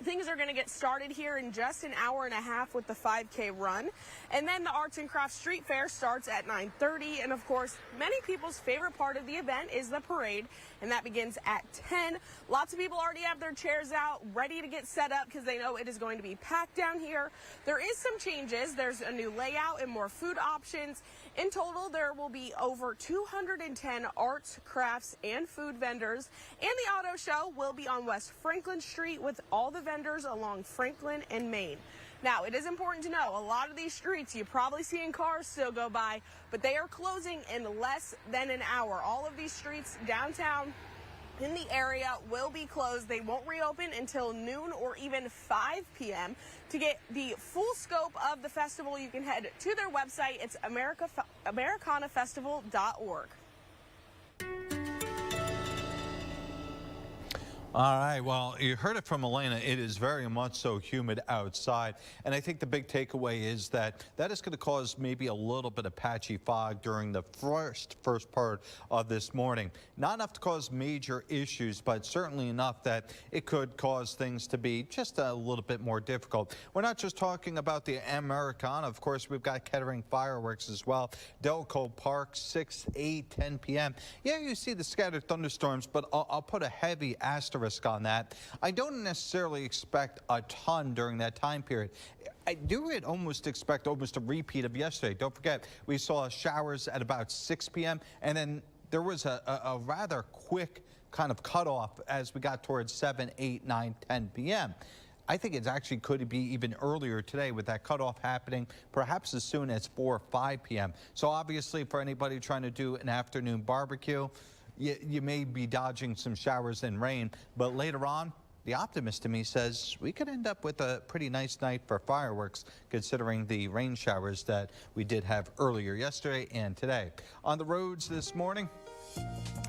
Things are going to get started here in just an hour and a half with the 5K run. And then the Arts and Crafts Street Fair starts at 9:30. And of course, many people's favorite part of the event is the parade, and that begins at 10. Lots of people already have their chairs out, ready to get set up because they know it is going to be packed down here. There is some changes. There's a new layout and more food options. In total, there will be over 210 arts, crafts, and food vendors. And the auto show will be on West Franklin Street with all the vendors along Franklin and Main. Now, it is important to know, a lot of these streets you're probably seeing cars still go by, but they are closing in less than an hour. All of these streets downtown in the area will be closed. They won't reopen until noon or even 5 p.m. To get the full scope of the festival, you can head to their website. It's americanafestival.org. All right, well, you heard it from Elena. It is very much so humid outside. And I think the big takeaway is that is going to cause maybe a little bit of patchy fog during the first part of this morning. Not enough to cause major issues, but certainly enough that it could cause things to be just a little bit more difficult. We're not just talking about the Americana. Of course, we've got Kettering fireworks as well. Delco Park, 6, 8, 10 p.m. Yeah, you see the scattered thunderstorms, but I'll put a heavy asterisk on that. I don't necessarily expect a ton during that time period. I do almost expect a repeat of yesterday. Don't forget, we saw showers at about 6 p.m. and then there was a rather quick kind of cutoff as we got towards 7, 8, 9, 10 p.m. I think it actually could be even earlier today with that cutoff happening perhaps as soon as 4 or 5 p.m. So obviously for anybody trying to do an afternoon barbecue, you may be dodging some showers and rain, but later on, the optimist in me says we could end up with a pretty nice night for fireworks, considering the rain showers that we did have earlier yesterday and today. On the roads this morning,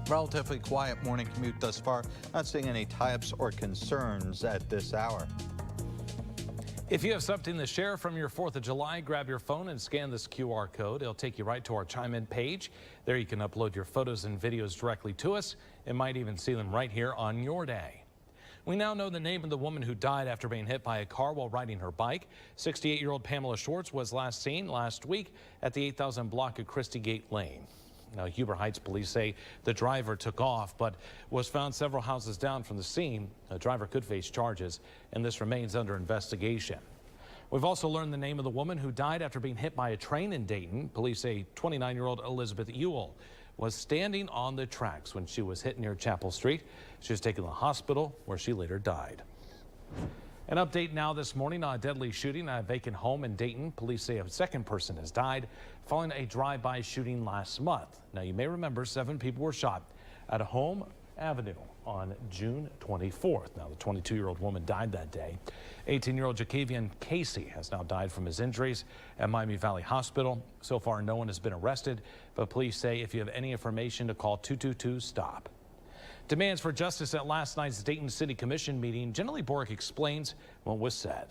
relatively quiet morning commute thus far. Not seeing any tie-ups or concerns at this hour. If you have something to share from your 4th of July, grab your phone and scan this QR code. It'll take you right to our Chime In page. There you can upload your photos and videos directly to us and might even see them right here on your day. We now know the name of the woman who died after being hit by a car while riding her bike. 68-year-old Pamela Schwartz was last seen last week at the 8000 block of Christie Gate Lane. Now, Huber Heights police say the driver took off, but was found several houses down from the scene. The driver could face charges, and this remains under investigation. We've also learned the name of the woman who died after being hit by a train in Dayton. Police say 29-year-old Elizabeth Ewell was standing on the tracks when she was hit near Chapel Street. She was taken to the hospital, where she later died. An update now this morning on a deadly shooting at a vacant home in Dayton. Police say a second person has died following a drive-by shooting last month. Now, you may remember 7 people were shot at a home Avenue on June 24th. Now, the 22-year-old woman died that day. 18-year-old Jacavian Casey has now died from his injuries at Miami Valley Hospital. So far, no one has been arrested, but police say if you have any information to call 222-STOP. Demands for justice at last night's Dayton City Commission meeting. Jenny Bork explains what was said.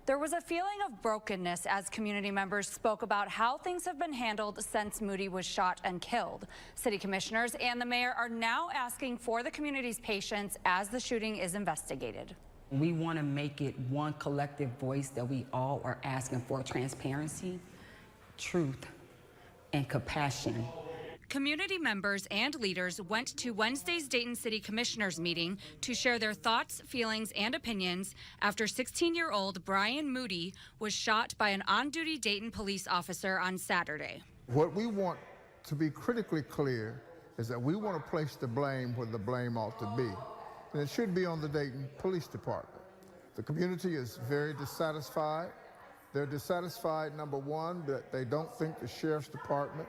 There was a feeling of brokenness as community members spoke about how things have been handled since Moody was shot and killed. City commissioners and the mayor are now asking for the community's patience as the shooting is investigated. We want to make it one collective voice that we all are asking for: transparency, truth, and compassion. Community members and leaders went to Wednesday's Dayton City Commissioners meeting to share their thoughts, feelings, and opinions after 16-year-old Brian Moody was shot by an on-duty Dayton police officer on Saturday. What we want to be critically clear is that we want to place the blame where the blame ought to be, and it should be on the Dayton Police Department. The community is very dissatisfied. They're dissatisfied, number one, that they don't think the Sheriff's Department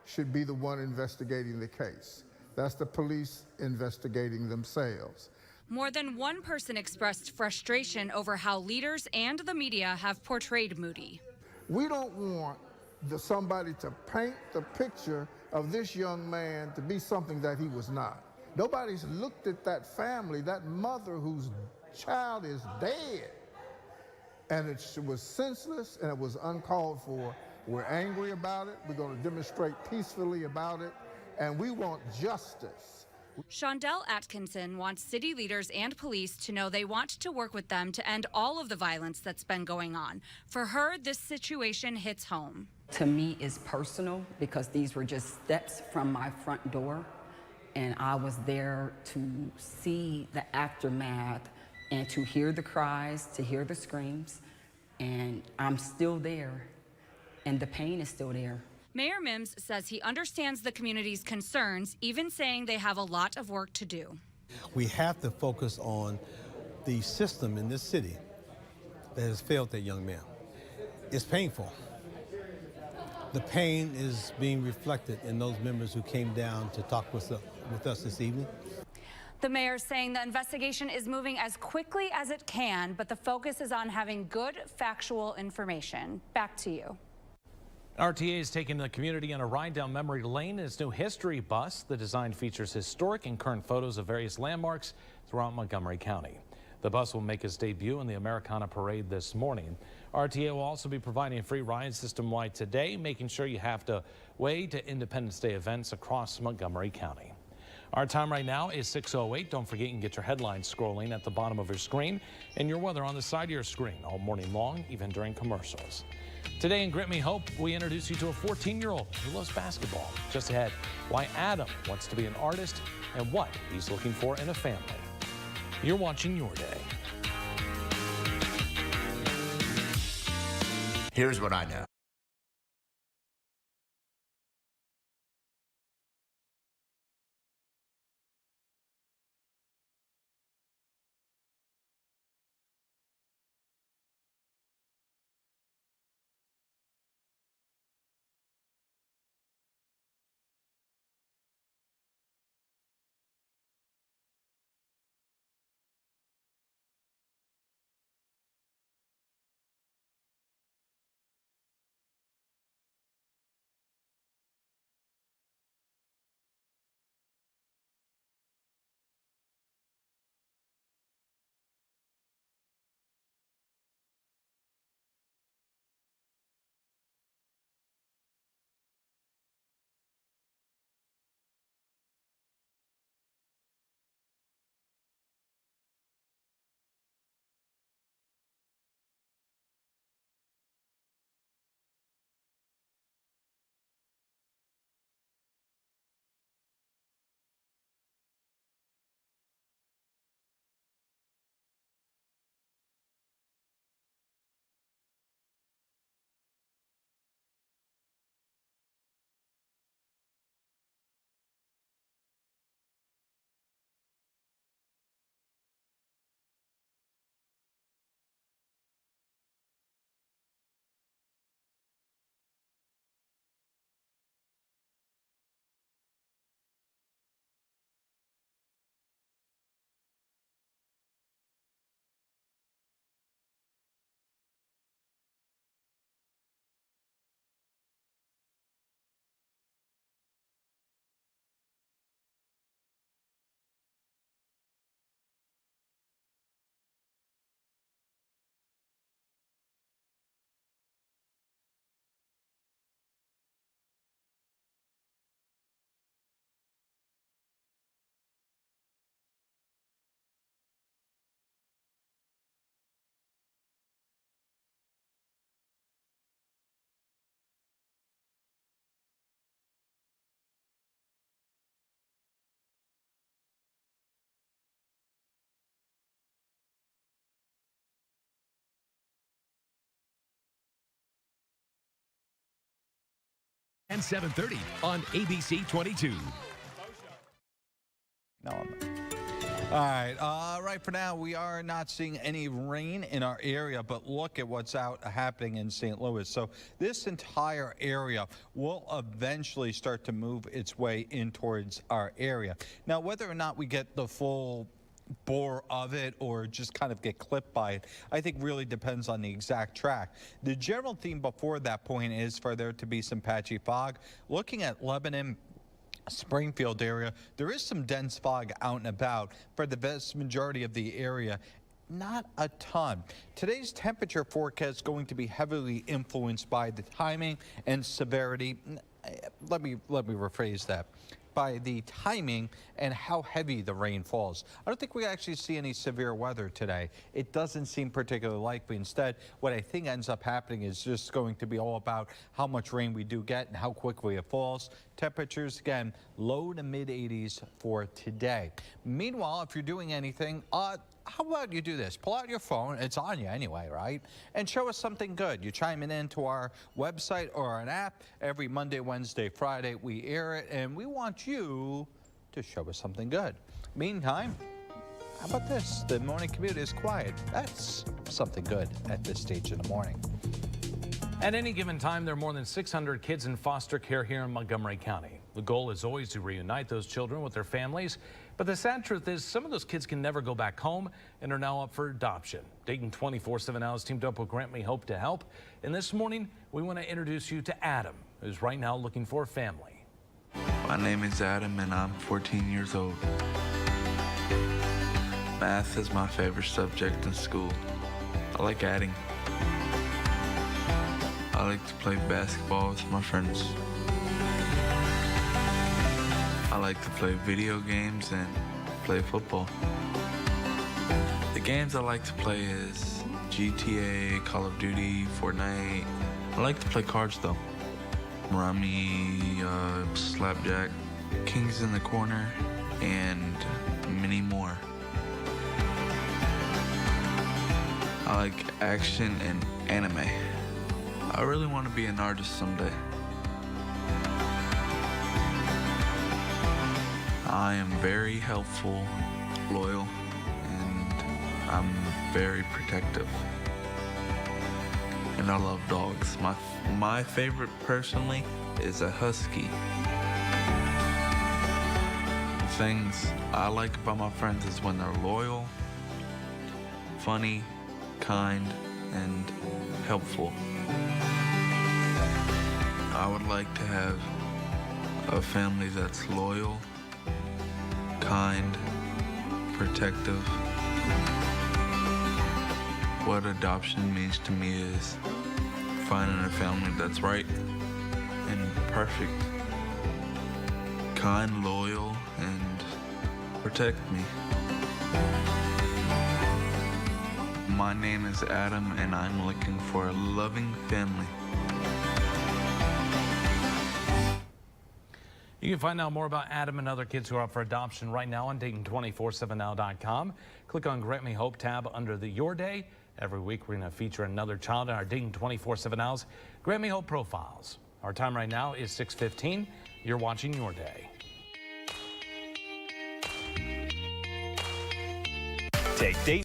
should be the one investigating the case. That's the police investigating themselves. More than one person expressed frustration over how leaders and the media have portrayed Moody. We don't want somebody to paint the picture of this young man to be something that he was not. Nobody's looked at that family, that mother whose child is dead, and it was senseless and it was uncalled for. We're angry about it. We're going to demonstrate peacefully about it. And we want justice. Shondell Atkinson wants city leaders and police to know they want to work with them to end all of the violence that's been going on. For her, this situation hits home. To me, it's personal because these were just steps from my front door, and I was there to see the aftermath and to hear the cries, to hear the screams, and I'm still there, and the pain is still there. Mayor Mims says he understands the community's concerns, even saying they have a lot of work to do. We have to focus on the system in this city that has failed that young man. It's painful. The pain is being reflected in those members who came down to talk with us this evening. The mayor saying the investigation is moving as quickly as it can, but the focus is on having good factual information. Back to you. RTA is taking the community on a ride down memory lane in its new history bus. The design features historic and current photos of various landmarks throughout Montgomery County. The bus will make its debut in the Americana Parade this morning. RTA will also be providing a free ride system-wide today, making sure you have to way to Independence Day events across Montgomery County. Our time right now is 6:08. Don't forget you can get your headlines scrolling at the bottom of your screen and your weather on the side of your screen all morning long, even during commercials. Today in Grit Me Hope, we introduce you to a 14-year-old who loves basketball. Just ahead, why Adam wants to be an artist and what he's looking for in a family. You're watching Your Day. Here's what I know. And 7:30 on ABC 22. No, I'm not. All right. Right for now, we are not seeing any rain in our area, but look at what's happening in St. Louis. So this entire area will eventually start to move its way in towards our area. Now, whether or not we get the full bore of it or just kind of get clipped by it, I think really depends on the exact track. The general theme before that point is for there to be some patchy fog. Looking at Lebanon, Springfield area, there is some dense fog out and about. For the vast majority of the area, not a ton. Today's temperature forecast is going to be heavily influenced by the timing and severity. Let me rephrase that. by the timing and how heavy the rain falls. I don't think we actually see any severe weather today. It doesn't seem particularly likely. Instead, what I think ends up happening is just going to be all about how much rain we do get and how quickly it falls. Temperatures, again, low to mid 80s for today. Meanwhile, if you're doing anything, how about you do this? Pull out your phone. It's on you anyway, right? And show us something good. You chime it into our website or an app. Every Monday, Wednesday, Friday, we air it, and we want you to show us something good. Meantime, how about this? The morning commute is quiet. That's something good at this stage in the morning. At any given time, there are more than 600 kids in foster care here in Montgomery County. The goal is always to reunite those children with their families. But the sad truth is some of those kids can never go back home and are now up for adoption. Dayton 24/7 Now has teamed up with Grant Me Hope to help. And this morning, we want to introduce you to Adam, who's right now looking for a family. My name is Adam and I'm 14 years old. Math is my favorite subject in school. I like adding. I like to play basketball with my friends. I like to play video games and play football. The games I like to play is GTA, Call of Duty, Fortnite. I like to play cards though. Rummy, Slapjack, Kings in the Corner, and many more. I like action and anime. I really want to be an artist someday. I am very helpful, loyal, and I'm very protective. And I love dogs. My favorite personally is a husky. The things I like about my friends is when they're loyal, funny, kind, and helpful. I would like to have a family that's loyal, kind, protective. What adoption means to me is finding a family that's right and perfect, kind, loyal, and protect me. My name is Adam and I'm looking for a loving family. You can find out more about Adam and other kids who are up for adoption right now on Dayton247now.com. Click on Grant Me Hope tab under the Your Day. Every week, we're going to feature another child in our Dayton 24/7 Now's Grant Me Hope profiles. Our time right now is 6:15. You're watching Your Day. Take Dayton.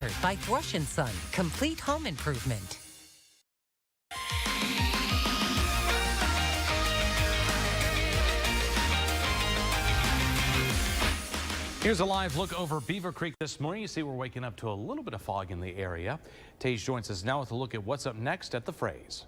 By Thrush & Son, complete home improvement. Here's a live look over Beaver Creek this morning. You see we're waking up to a little bit of fog in the area. Tage joins us now with a look at what's up next at the Frays.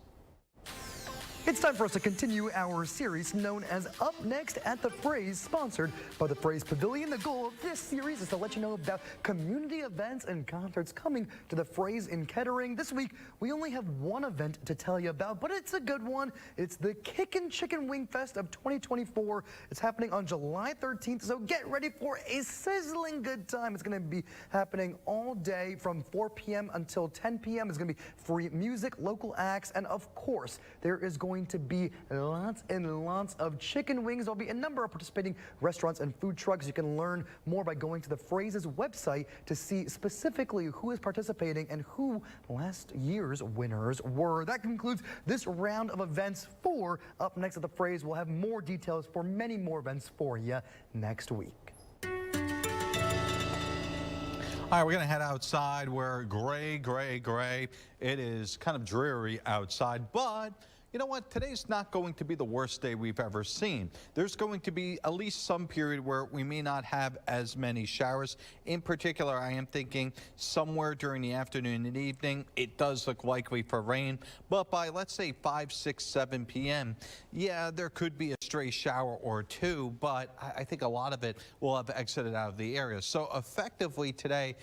It's time for us to continue our series known as Up Next at the Frays, sponsored by the Frays Pavilion. The goal of this series is to let you know about community events and concerts coming to the Frays in Kettering. This week, we only have one event to tell you about, but it's a good one. It's the Kickin' Chicken Wing Fest of 2024. It's happening on July 13th, so get ready for a sizzling good time. It's going to be happening all day from 4 p.m. until 10 p.m. It's going to be free music, local acts, and of course, there is going to be lots and lots of chicken wings. There'll be a number of participating restaurants and food trucks. You can learn more by going to the Frays' website to see specifically who is participating and who last year's winners were. That concludes this round of events for Up Next at the Frays. We'll have more details for many more events for you next week. All right, we're going to head outside. We're gray. It is kind of dreary outside, but you know what? Today's not going to be the worst day we've ever seen. There's going to be at least some period where we may not have as many showers. In particular, I am thinking somewhere during the afternoon and evening, it does look likely for rain. But by, let's say, 5, 6, 7 p.m., yeah, there could be a stray shower or two, but I think a lot of it will have exited out of the area. So effectively today,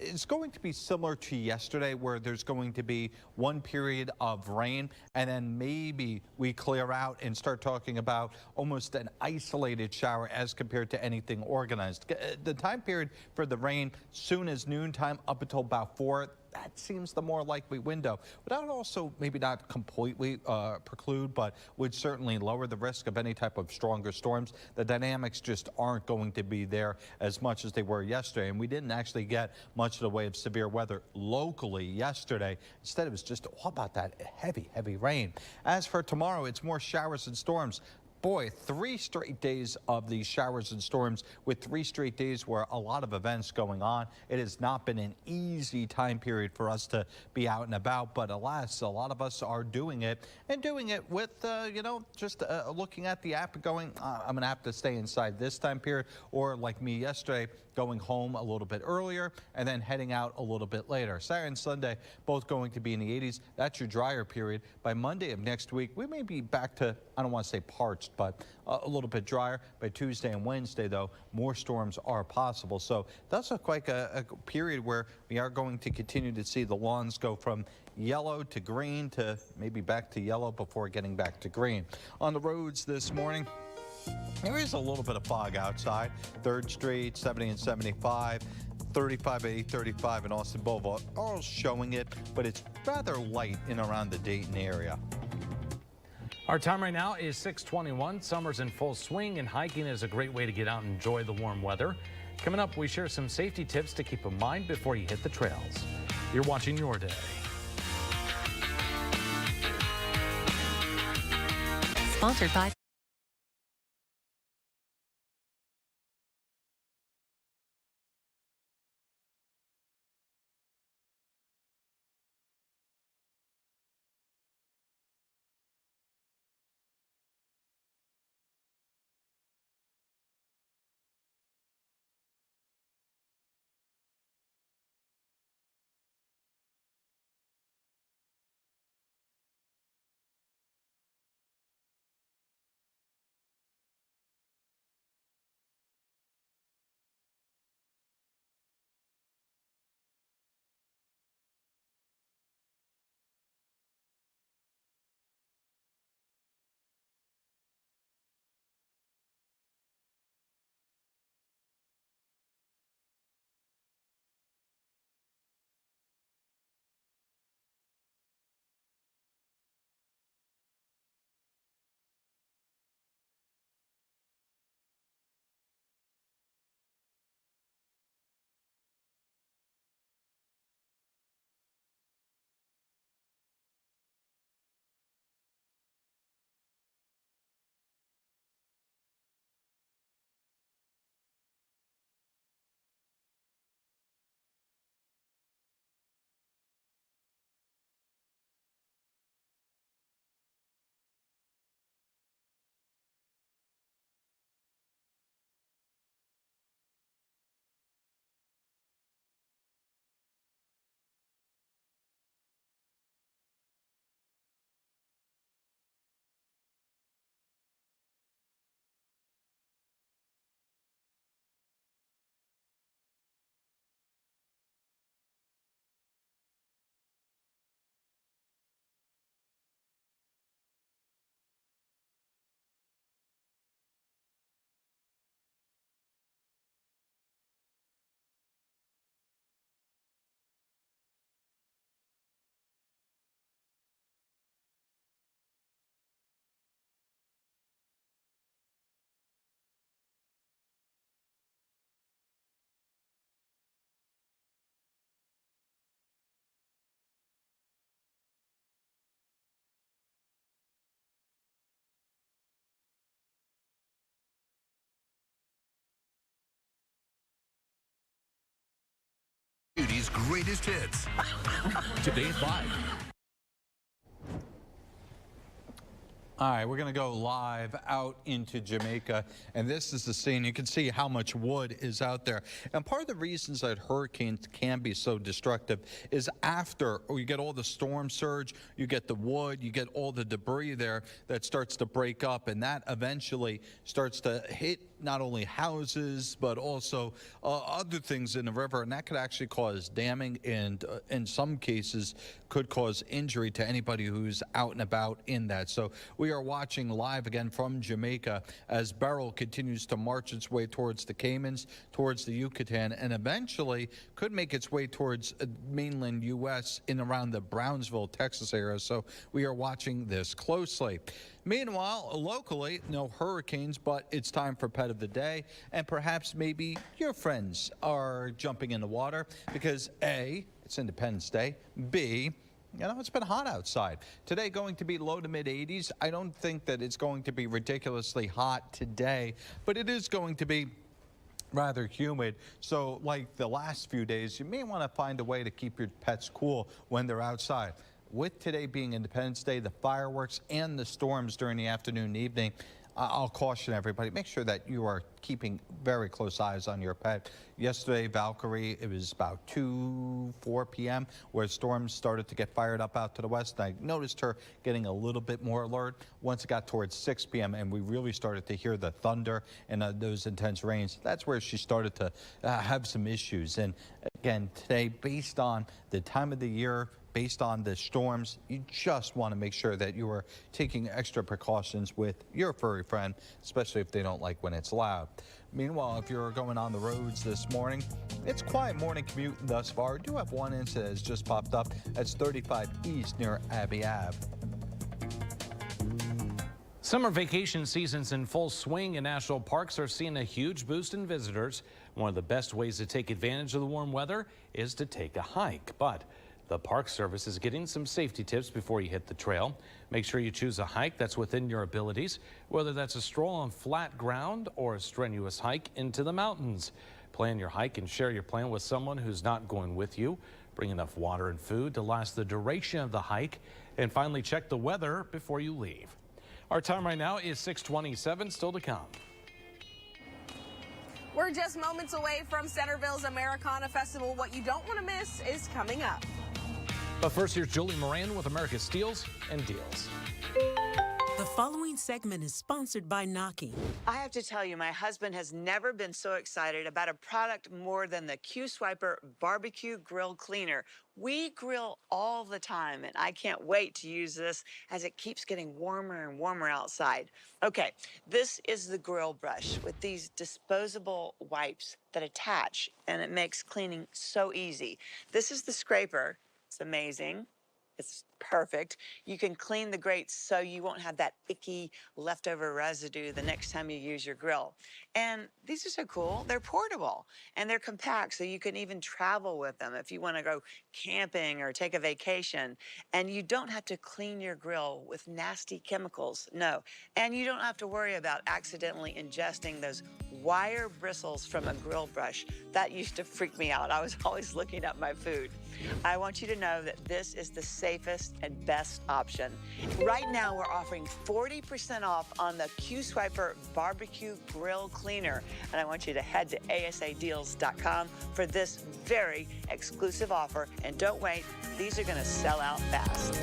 it's going to be similar to yesterday, where there's going to be one period of rain and then maybe we clear out and start talking about almost an isolated shower as compared to anything organized. The time period for the rain soon as noontime up until about 4. That seems the more likely window. But that would also maybe not completely preclude, but would certainly lower the risk of any type of stronger storms. The dynamics just aren't going to be there as much as they were yesterday. And we didn't actually get much of the way of severe weather locally yesterday. Instead, it was just all about that heavy rain. As for tomorrow, it's more showers and storms. Boy, 3 straight days of these showers and storms with 3 straight days where a lot of events going on. It has not been an easy time period for us to be out and about, but alas, a lot of us are doing it and doing it with, you know, just looking at the app and going, I'm going to have to stay inside this time period, or like me yesterday, going home a little bit earlier and then heading out a little bit later. Saturday and Sunday, both going to be in the 80s. That's your drier period. By Monday of next week, we may be back to, I don't want to say parched, but a little bit drier. By Tuesday and Wednesday, though, more storms are possible. So that's quite a period where we are going to continue to see the lawns go from yellow to green to maybe back to yellow before getting back to green. On the roads this morning, there is a little bit of fog outside. 3rd Street, 70 and 75, 35, 80, 35, and Austin Boulevard, all showing it, but it's rather light in around the Dayton area. Our time right now is 6:21. Summer's in full swing, and hiking is a great way to get out and enjoy the warm weather. Coming up, we share some safety tips to keep in mind before you hit the trails. You're watching Your Day. Sponsored by Beauty's greatest hits. Today at 5. All right, we're going to go live out into Jamaica, and this is the scene. You can see how much wood is out there. And part of the reasons that hurricanes can be so destructive is after you get all the storm surge, you get the wood, you get all the debris there that starts to break up, and that eventually starts to hit not only houses, but also other things in the river, and that could actually cause damming and in some cases could cause injury to anybody who's out and about in that. So we are watching live again from Jamaica as Beryl continues to march its way towards the Caymans, towards the Yucatan, and eventually could make its way towards mainland U.S. in around the Brownsville, Texas area. So we are watching this closely. Meanwhile, locally, no hurricanes, but it's time for Pet of the Day, and perhaps maybe your friends are jumping in the water because A, it's Independence Day, B, you know, it's been hot outside. Today going to be low to mid 80s. I don't think that it's going to be ridiculously hot today, but it is going to be rather humid. So like the last few days, you may want to find a way to keep your pets cool when they're outside. With today being Independence Day, the fireworks and the storms during the afternoon and evening, I'll caution everybody, make sure that you are keeping very close eyes on your pet. Yesterday, Valkyrie, it was about 4 p.m. where storms started to get fired up out to the west. I noticed her getting a little bit more alert once it got towards 6 p.m. and we really started to hear the thunder and those intense rains. That's where she started to have some issues. And again, today, based on the time of the year, based on the storms, you just want to make sure that you are taking extra precautions with your furry friend, especially if they don't like when it's loud. Meanwhile, if you're going on the roads this morning, it's quiet morning commute thus far. I do have one incident that's just popped up. That's 35 East near Abbey Ave. Summer vacation season's in full swing, and national parks are seeing a huge boost in visitors. One of the best ways to take advantage of the warm weather is to take a hike, but the Park Service is getting some safety tips before you hit the trail. Make sure you choose a hike that's within your abilities, whether that's a stroll on flat ground or a strenuous hike into the mountains. Plan your hike and share your plan with someone who's not going with you. Bring enough water and food to last the duration of the hike, and finally check the weather before you leave. Our time right now is 6:27, still to come. We're just moments away from Centerville's Americana Festival. What you don't want to miss is coming up. But first, here's Julie Moran with America's Steals and Deals. The following segment is sponsored by Naki. I have to tell you, my husband has never been so excited about a product more than the Q-Swiper Barbecue Grill Cleaner. We grill all the time, and I can't wait to use this as it keeps getting warmer and warmer outside. Okay, this is the grill brush with these disposable wipes that attach, and it makes cleaning so easy. This is the scraper. It's amazing. It's perfect. You can clean the grates so you won't have that icky leftover residue the next time you use your grill. And these are so cool. They're portable and they're compact, so you can even travel with them if you want to go camping or take a vacation. And you don't have to clean your grill with nasty chemicals. No. And you don't have to worry about accidentally ingesting those wire bristles from a grill brush. That used to freak me out. I was always looking up my food. I want you to know that this is the safest and best option. Right now, we're offering 40% off on the Q-Swiper Barbecue Grill Cleaner. And I want you to head to asadeals.com for this very exclusive offer. And don't wait, these are going to sell out fast.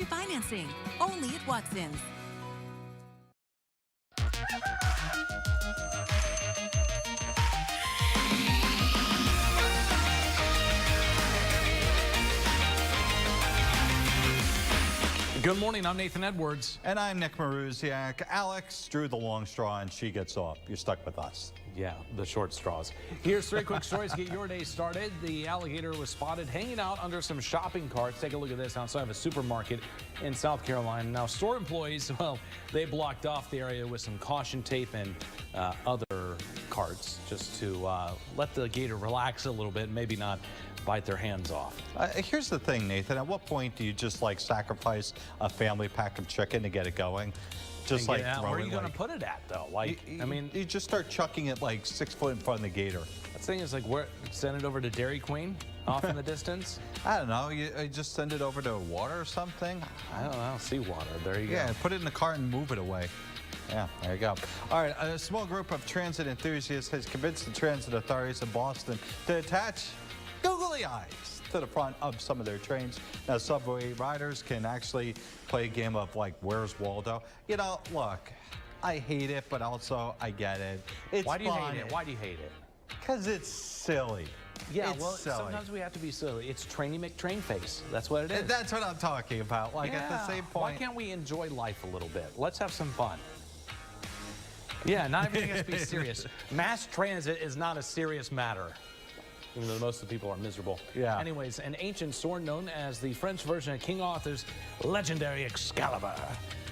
Financing, only at Watson's. Good morning, I'm Nathan Edwards. And I'm Nick Maruziak. Alex drew the long straw and she gets off. You're stuck with us. Yeah, the short straws. Here's three quick stories to get your day started. The alligator was spotted hanging out under some shopping carts. Take a look at this outside of a supermarket in South Carolina. Now, store employees, well, they blocked off the area with some caution tape and other carts just to let the gator relax a little bit and maybe not bite their hands off. Here's the thing, Nathan. At what point do you just like sacrifice a family pack of chicken to get it going? Just like where are you going to put it at, though? Like, I mean, you just start chucking it like 6 foot in front of the gator. The thing is, like, send it over to Dairy Queen off in the distance? I don't know. You just send it over to water or something? I don't know. Seawater. There you go. Yeah, put it in the car and move it away. Yeah, there you go. All right, a small group of transit enthusiasts has convinced the transit authorities in Boston to attach googly eyes to the front of some of their trains. Now, subway riders can actually play a game of like, where's Waldo? You know, look, I hate it, but also I get it. It's Why do you fun. hate it? Why do you hate it? Because it's silly. Yeah, it's well, silly. sometimes we have to be silly. It's Trainy McTrain face. That's what it is. That's what I'm talking about. Like, at the same point. Why can't we enjoy life a little bit? Let's have some fun. Yeah, not everything has to be serious. Mass transit is not a serious matter, even though most of the people are miserable. Yeah. Anyways, an ancient sword known as the French version of King Arthur's legendary Excalibur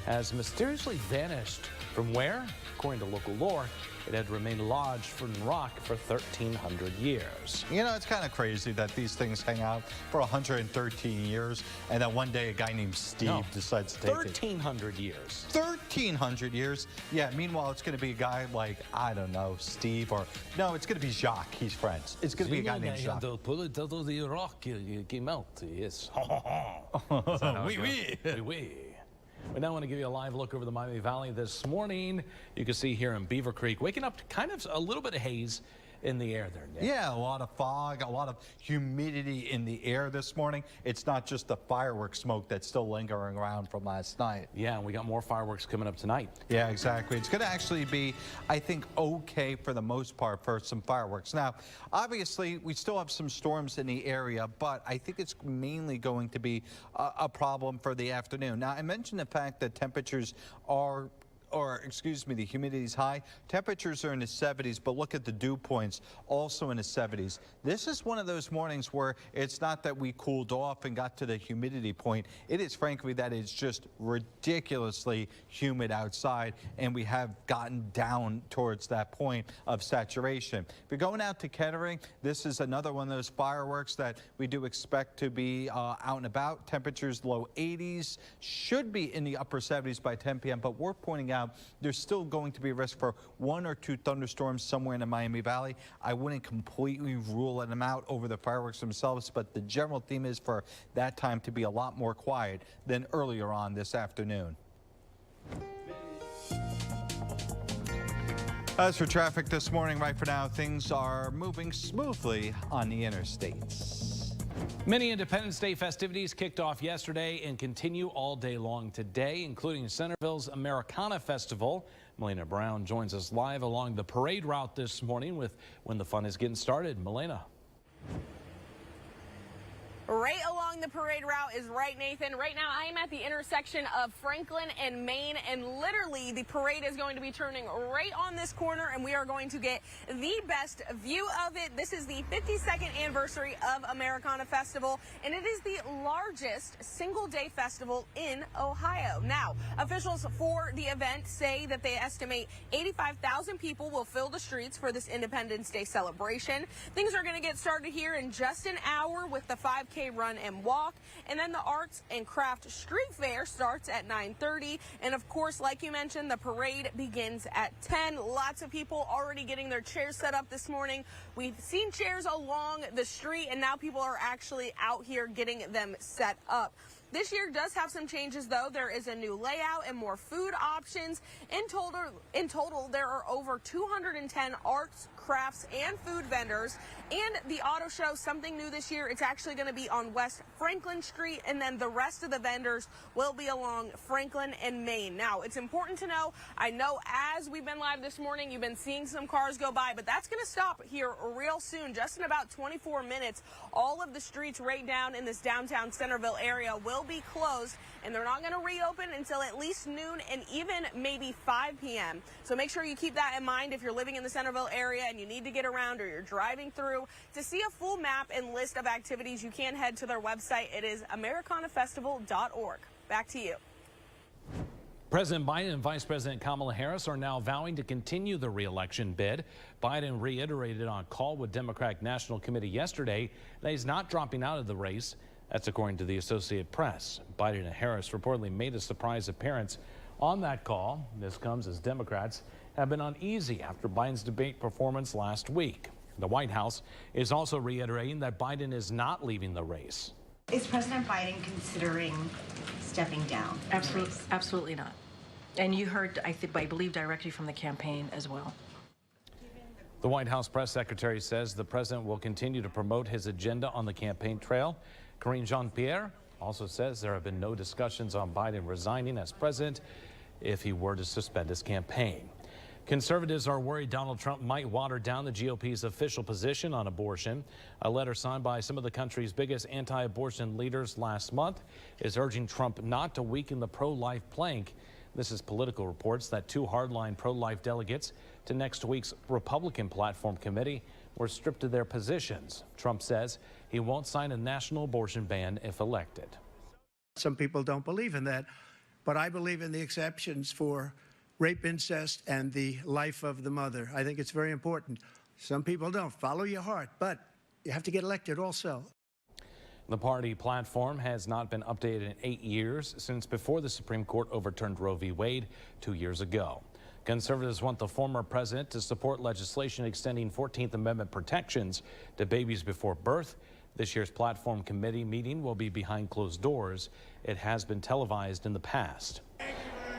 has mysteriously vanished from where? According to local lore, it had remained lodged from rock for 1,300 years. You know, it's kind of crazy that these things hang out for 113 years, and then one day a guy named Steve decides to take 1,300 years. 1,300 years? Yeah, meanwhile, it's going to be a guy like, I don't know, Steve, or, no, it's going to be Jacques. He's French. It's going to be a guy named Jacques. Pull it out of the rock, you came out, yes. Oui, oui. Oui, oui. We now want to give you a live look over the Miami Valley this morning. You can see here in Beaver Creek, waking up to kind of a little bit of haze in the air there, Nick. Yeah, a lot of fog, a lot of humidity in the air this morning. It's not just the fireworks smoke that's still lingering around from last night. Yeah, and we got more fireworks coming up tonight. Yeah, exactly. It's going to actually be, I think, okay for the most part for some fireworks. Now, obviously, we still have some storms in the area, but I think it's mainly going to be a problem for the afternoon. Now, I mentioned the fact that temperatures are the humidity's high. Temperatures are in the 70s, but look at the dew points, also in the 70s. This is one of those mornings where it's not that we cooled off and got to the humidity point. It is, frankly, that it's just ridiculously humid outside, and we have gotten down towards that point of saturation. If you're going out to Kettering, this is another one of those fireworks that we do expect to be out and about. Temperatures low 80s, should be in the upper 70s by 10 p.m., but we're pointing out there's still going to be a risk for 1 or 2 thunderstorms somewhere in the Miami Valley. I wouldn't completely rule them out over the fireworks themselves, but the general theme is for that time to be a lot more quiet than earlier on this afternoon. As for traffic this morning, right for now, things are moving smoothly on the interstates. Many Independence Day festivities kicked off yesterday and continue all day long today, including Centerville's Americana Festival. Melena Brown joins us live along the parade route this morning with when the fun is getting started. Melena. Right along the parade route is right, Nathan. Right now, I am at the intersection of Franklin and Main, and literally the parade is going to be turning right on this corner, and we are going to get the best view of it. This is the 52nd anniversary of Americana Festival, and it is the largest single-day festival in Ohio. Now, officials for the event say that they estimate 85,000 people will fill the streets for this Independence Day celebration. Things are going to get started here in just an hour with the 5K run and walk, and then the arts and craft street fair starts at 9:30, and of course, like you mentioned, the parade begins at 10. Lots of people already getting their chairs set up this morning. We've seen chairs along the street, and now people are actually out here getting them set up. This year does have some changes, though. There is a new layout and more food options. In total, there are over 210 arts, crafts, and food vendors. And the auto show, something new this year, it's actually going to be on West Franklin Street, and then the rest of the vendors will be along Franklin and Main. Now, it's important to know, I know as we've been live this morning, you've been seeing some cars go by, but that's going to stop here real soon, just in about 24 minutes. All of the streets right down in this downtown Centerville area will be closed, and they're not going to reopen until at least noon and even maybe 5 p.m. So make sure you keep that in mind if you're living in the Centerville area and you need to get around or you're driving through. To see a full map and list of activities, you can head to their website. It is americanafestival.org. Back to you. President Biden and Vice President Kamala Harris are now vowing to continue the re-election bid. Biden reiterated on a call with Democratic National Committee yesterday that he's not dropping out of the race. That's according to the Associated Press. Biden and Harris reportedly made a surprise appearance on that call. This comes as Democrats have been uneasy after Biden's debate performance last week. The White House is also reiterating that Biden is not leaving the race. Is President Biden considering stepping down? Absolutely not. And you heard, I believe, directly from the campaign as well. The White House press secretary says the president will continue to promote his agenda on the campaign trail. Karine Jean-Pierre also says there have been no discussions on Biden resigning as president if he were to suspend his campaign. Conservatives are worried Donald Trump might water down the GOP's official position on abortion. A letter signed by some of the country's biggest anti-abortion leaders last month is urging Trump not to weaken the pro-life plank. This is Political reports that two hardline pro-life delegates to next week's Republican platform committee were stripped of their positions. Trump says he won't sign a national abortion ban if elected. Some people don't believe in that, but I believe in the exceptions for rape, incest, and the life of the mother. I think it's very important. Some people don't. Follow your heart, but you have to get elected also. The party platform has not been updated in 8 years since before the Supreme Court overturned Roe v. Wade 2 years ago. Conservatives want the former president to support legislation extending 14th Amendment protections to babies before birth. This year's platform committee meeting will be behind closed doors. It has been televised in the past.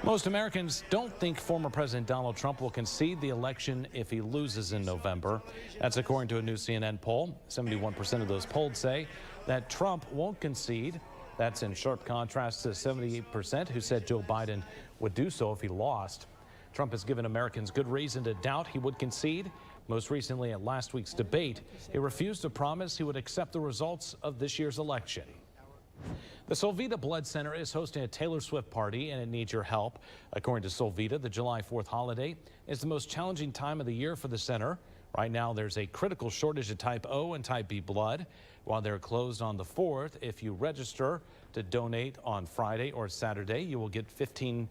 Most Americans don't think former President Donald Trump will concede the election if he loses in November. That's according to a new CNN poll. 71% of those polled say that Trump won't concede. That's in sharp contrast to 78% who said Joe Biden would do so if he lost. Trump has given Americans good reason to doubt he would concede. Most recently at last week's debate, he refused to promise he would accept the results of this year's election. The Solvita Blood Center is hosting a Taylor Swift party, and it needs your help. According to Solvita, the July 4th holiday is the most challenging time of the year for the center. Right now, there's a critical shortage of type O and type B blood. While they're closed on the 4th, if you register to donate on Friday or Saturday, you will get $15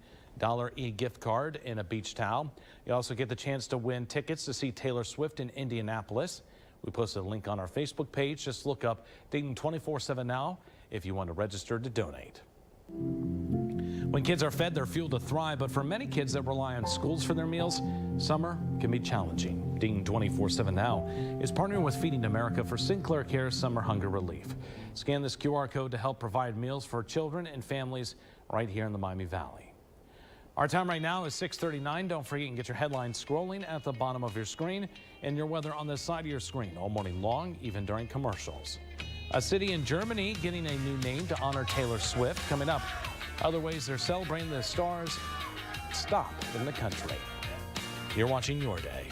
e-gift card and a beach towel. You also get the chance to win tickets to see Taylor Swift in Indianapolis. We posted a link on our Facebook page. Just look up Dayton 24/7 now if you want to register to donate. When kids are fed, they're fueled to thrive, but for many kids that rely on schools for their meals, summer can be challenging. Dayton 24/7 Now is partnering with Feeding America for Sinclair Care's Summer Hunger Relief. Scan this QR code to help provide meals for children and families right here in the Miami Valley. Our time right now is 6:39. Don't forget you can get your headlines scrolling at the bottom of your screen and your weather on the side of your screen all morning long, even during commercials. A city in Germany getting a new name to honor Taylor Swift coming up. Other ways they're celebrating the stars stop in the country. You're watching Your Day.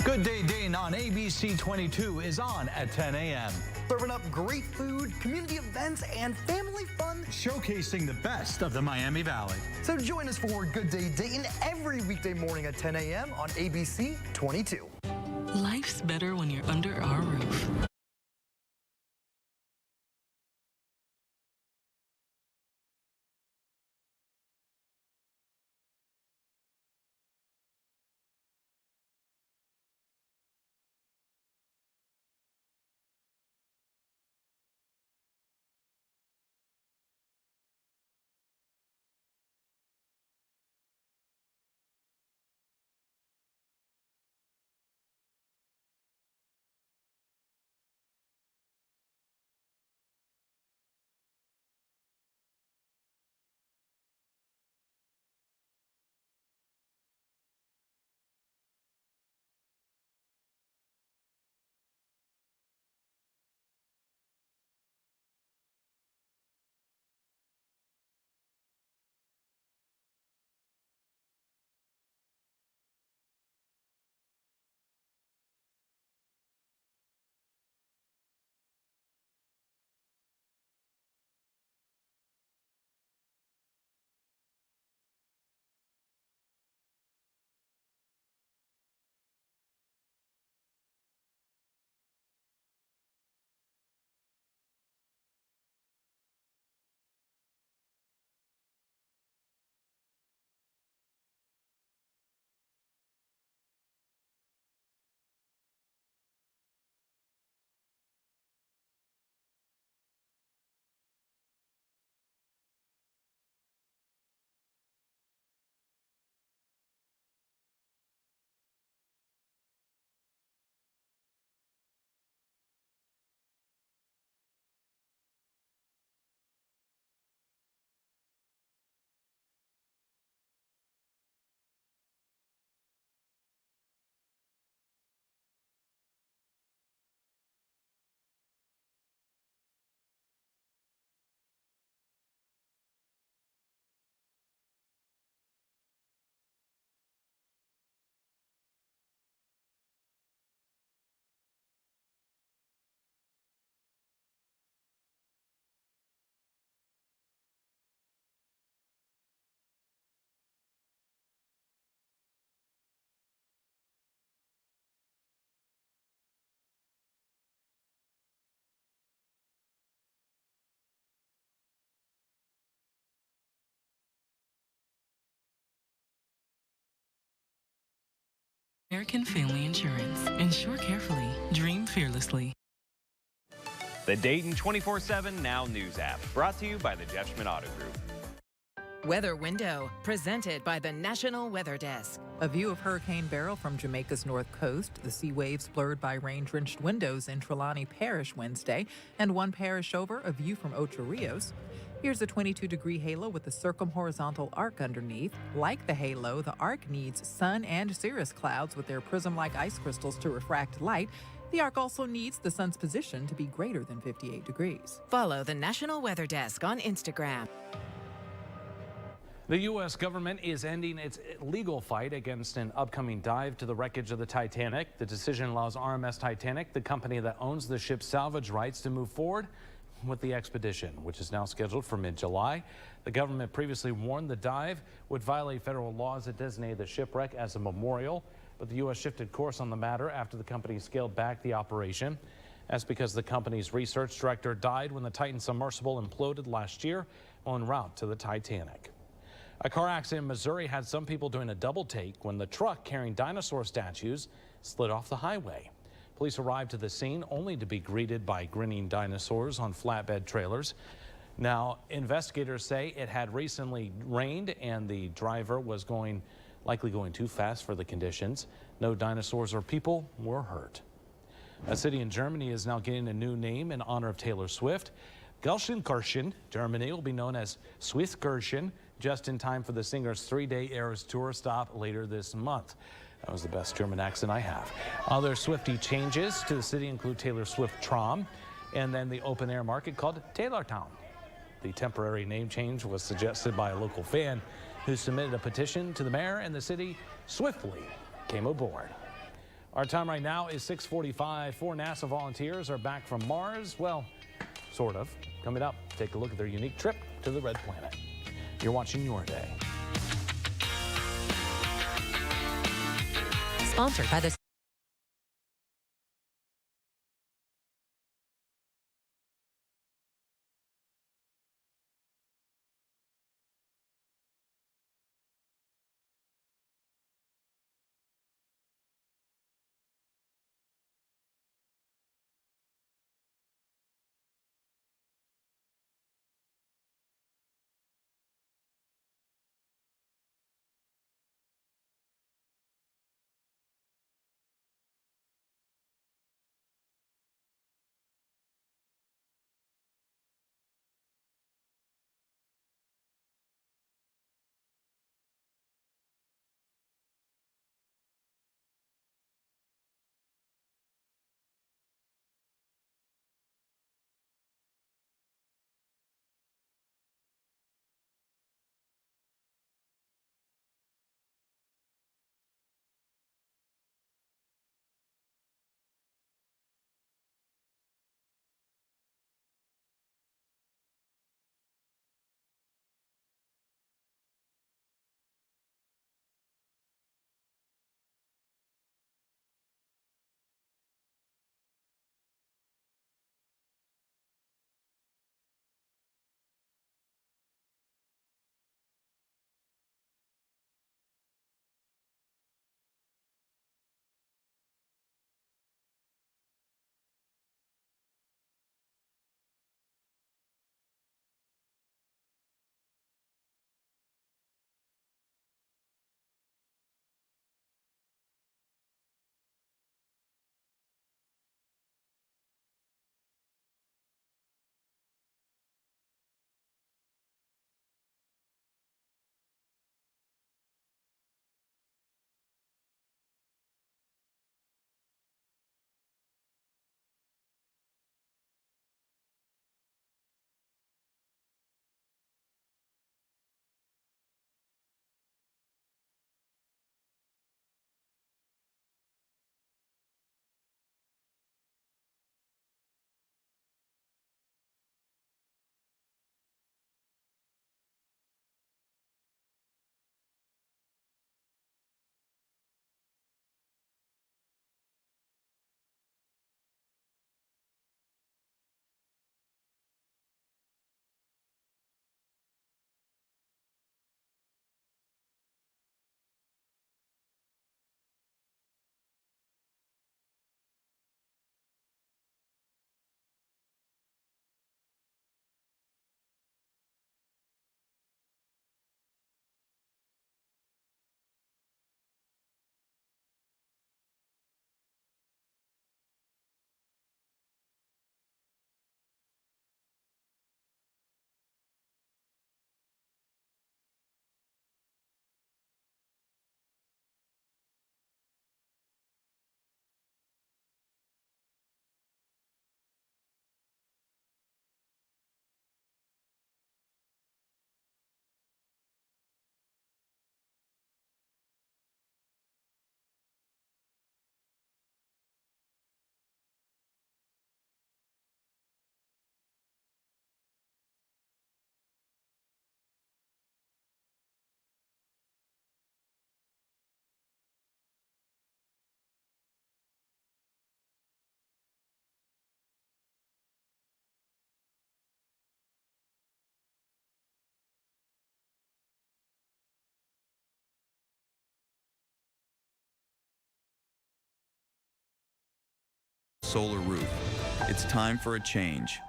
Good Day Dayton on ABC 22 is on at 10 a.m. Serving up great food, community events, and family fun. Showcasing the best of the Miami Valley. So join us for Good Day Dayton every weekday morning at 10 a.m. on ABC 22. Life's better when you're under our roof. American Family Insurance. Insure carefully. Dream fearlessly. The Dayton 24/7 Now News app, brought to you by the Jeff Schmidt Auto Group. Weather Window, presented by the National Weather Desk. A view of Hurricane Beryl from Jamaica's north coast, the sea waves blurred by rain-drenched windows in Trelawney Parish Wednesday, and one parish over, a view from Ocho Rios. Here's a 22-degree halo with a circumhorizontal arc underneath. Like the halo, the arc needs sun and cirrus clouds with their prism-like ice crystals to refract light. The arc also needs the sun's position to be greater than 58 degrees. Follow the National Weather Desk on Instagram. The U.S. government is ending its legal fight against an upcoming dive to the wreckage of the Titanic. The decision allows RMS Titanic, the company that owns the ship's salvage rights, to move forward with the expedition, which is now scheduled for mid-July. The government previously warned the dive would violate federal laws that designated the shipwreck as a memorial, but the U.S. shifted course on the matter after the company scaled back the operation. That's because the company's research director died when the Titan submersible imploded last year while en route to the Titanic. A car accident in Missouri had some people doing a double take when the truck carrying dinosaur statues slid off the highway. Police arrived to the scene only to be greeted by grinning dinosaurs on flatbed trailers. Now, investigators say it had recently rained and the driver was likely going too fast for the conditions. No dinosaurs or people were hurt. A city in Germany is now getting a new name in honor of Taylor Swift. Gelsenkirchen, Germany, will be known as Swisskirchen, just in time for the singer's 3-day Eras Tour stop later this month. That was the best German accent I have. Other Swiftie changes to the city include Taylor Swift Tram and then the open-air market called Taylortown. The temporary name change was suggested by a local fan who submitted a petition to the mayor, and the city swiftly came aboard. Our time right now is 6:45. 4 NASA volunteers are back from Mars. Well, sort of. Coming up, take a look at their unique trip to the Red Planet. You're watching Your Day. Sponsored by the solar roof. It's time for a change.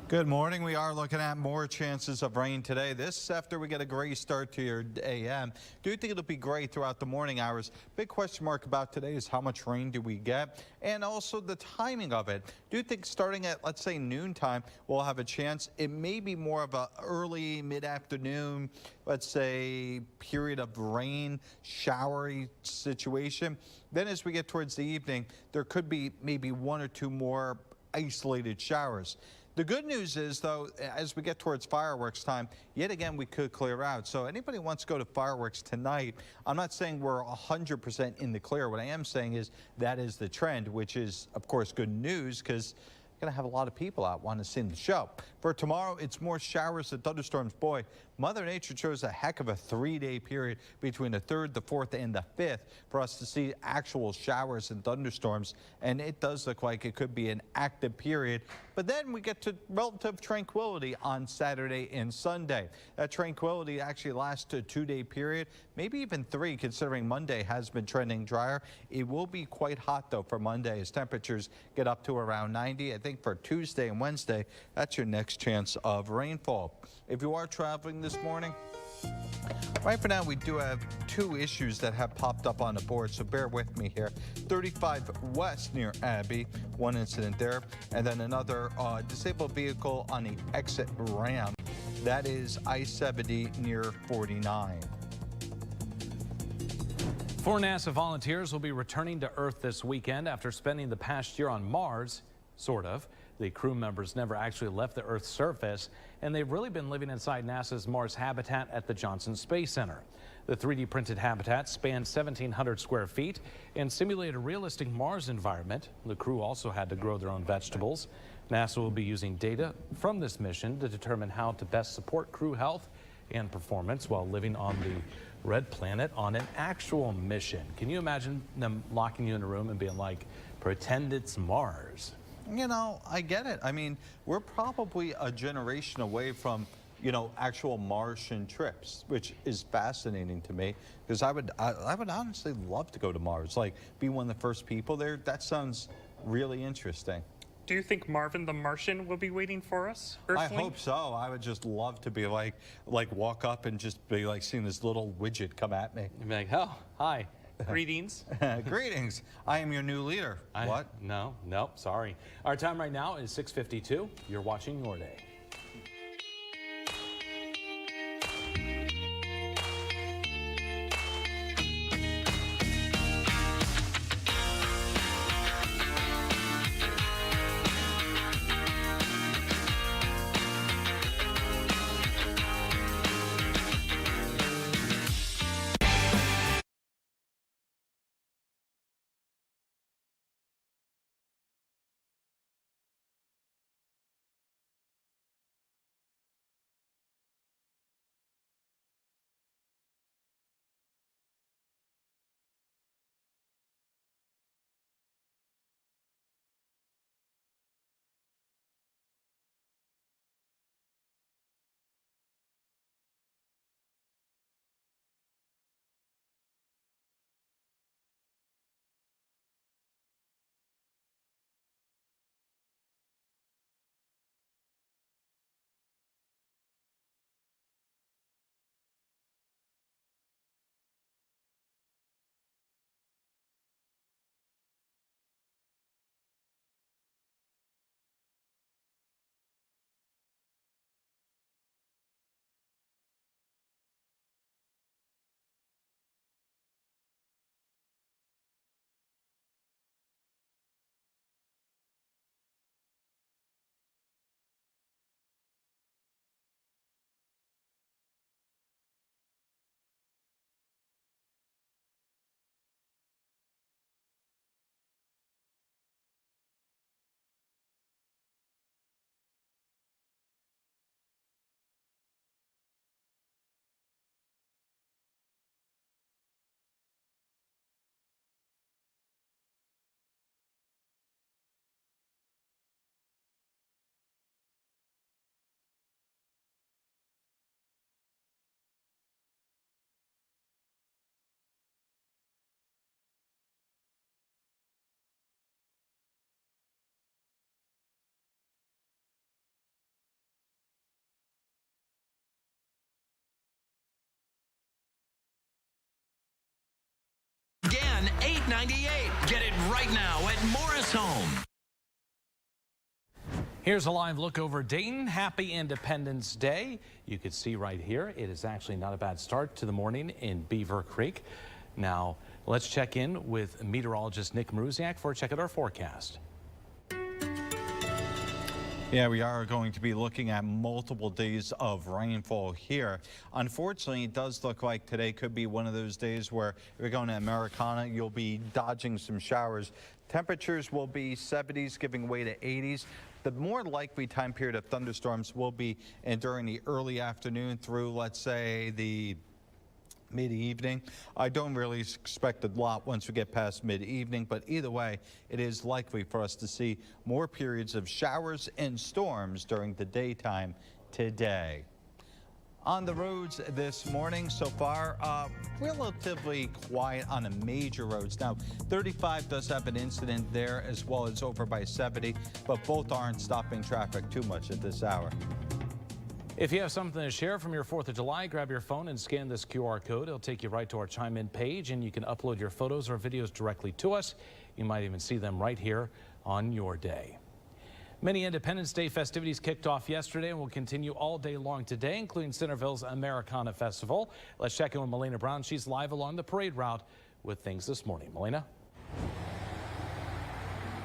Good morning. We are looking at more chances of rain today. This after we get a gray start to your AM. Do think it'll be gray throughout the morning hours. Big question mark about today is how much rain do we get, and also the timing of it. Do think starting at, let's say, noontime, we'll have a chance. It may be more of a early mid-afternoon, let's say, period of rain, showery situation. Then as we get towards the evening, there could be maybe one or two more isolated showers. The good news is, though, as we get towards fireworks time, yet again, we could clear out. So anybody who wants to go to fireworks tonight, I'm not saying we're 100% in the clear. What I am saying is that is the trend, which is, of course, good news because going to have a lot of people out wanting to see the show. For tomorrow, it's more showers and thunderstorms. Boy, Mother Nature chose a heck of a 3-day period between the 3rd, the 4th, and the 5th for us to see actual showers and thunderstorms. And it does look like it could be an active period. But then we get to relative tranquility on Saturday and Sunday. That tranquility actually lasts a 2-day period, maybe even 3, considering Monday has been trending drier. It will be quite hot, though, for Monday as temperatures get up to around 90. I think for Tuesday and Wednesday, that's your next chance of rainfall. If you are traveling this morning, right for now, we do have 2 issues that have popped up on the board, so bear with me here. 35 West near Abbey, 1 incident there, and then another disabled vehicle on the exit ramp. That is I-70 near 49. 4 NASA volunteers will be returning to Earth this weekend after spending the past year on Mars, sort of. The crew members never actually left the Earth's surface, and they've really been living inside NASA's Mars habitat at the Johnson Space Center. The 3D printed habitat spans 1,700 square feet and simulated a realistic Mars environment. The crew also had to grow their own vegetables. NASA will be using data from this mission to determine how to best support crew health and performance while living on the red planet on an actual mission. Can you imagine them locking you in a room and being like, pretend it's Mars? You know, I get it. I mean, we're probably a generation away from, you know, actual Martian trips, which is fascinating to me because I would honestly love to go to Mars, like be one of the first people there. That sounds really interesting. Do you think Marvin the Martian will be waiting for us? I hope so. I would just love to be like walk up and just be like seeing this little widget come at me. You'd be like, oh, hi. Greetings. Greetings. I am your new leader. What? Nope, sorry. Our time right now is 6:52. You're watching Your Day. $898. Get it right now at Morris Home. Here's a live look over Dayton. Happy Independence Day. You can see right here, it is actually not a bad start to the morning in Beaver Creek. Now, let's check in with meteorologist Nick Maruziak for a check at our forecast. Yeah, we are going to be looking at multiple days of rainfall here. Unfortunately, it does look like today could be one of those days where if you're going to Americana, you'll be dodging some showers. Temperatures will be 70s, giving way to 80s. The more likely time period of thunderstorms will be during the early afternoon through, let's say, the mid-evening. I don't really expect a lot once we get past mid-evening, but either way, it is likely for us to see more periods of showers and storms during the daytime today. On the roads this morning so far, relatively quiet on the major roads. Now, 35 does have an incident there as well as over by 70, but both aren't stopping traffic too much at this hour. If you have something to share from your 4th of July, grab your phone and scan this QR code. It'll take you right to our Chime In page, and you can upload your photos or videos directly to us. You might even see them right here on your day. Many Independence Day festivities kicked off yesterday and will continue all day long today, including Centerville's Americana Festival. Let's check in with Melina Brown. She's live along the parade route with things this morning. Melina?